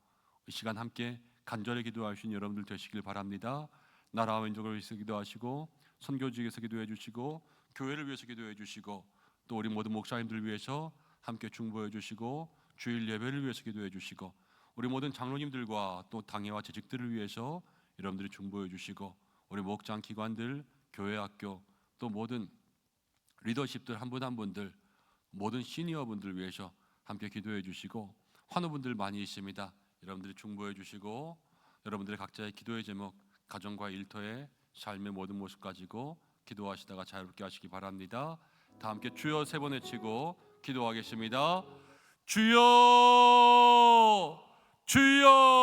이 시간 함께 간절히 기도하신 여러분들 되시길 바랍니다. 나라와 민족을 위해서 기도하시고 선교지에서 기도해 주시고 교회를 위해서 기도해 주시고 또 우리 모든 목사님들 위해서 함께 중보해 주시고 주일 예배를 위해서 기도해 주시고 우리 모든 장로님들과 또 당회와 재직들을 위해서 여러분들이 중보해 주시고 우리 목장 기관들, 교회 학교 또 모든 리더십들 한 분 한 분들 모든 시니어분들 위해서 함께 기도해 주시고 환우분들 많이 있습니다. 여러분들이 중보해 주시고 여러분들의 각자의 기도의 제목 가정과 일터의 삶의 모든 모습 가지고 기도하시다가 자유롭게 하시기 바랍니다. 다 함께 주여 세 번 외치고 기도하겠습니다. 주여 주여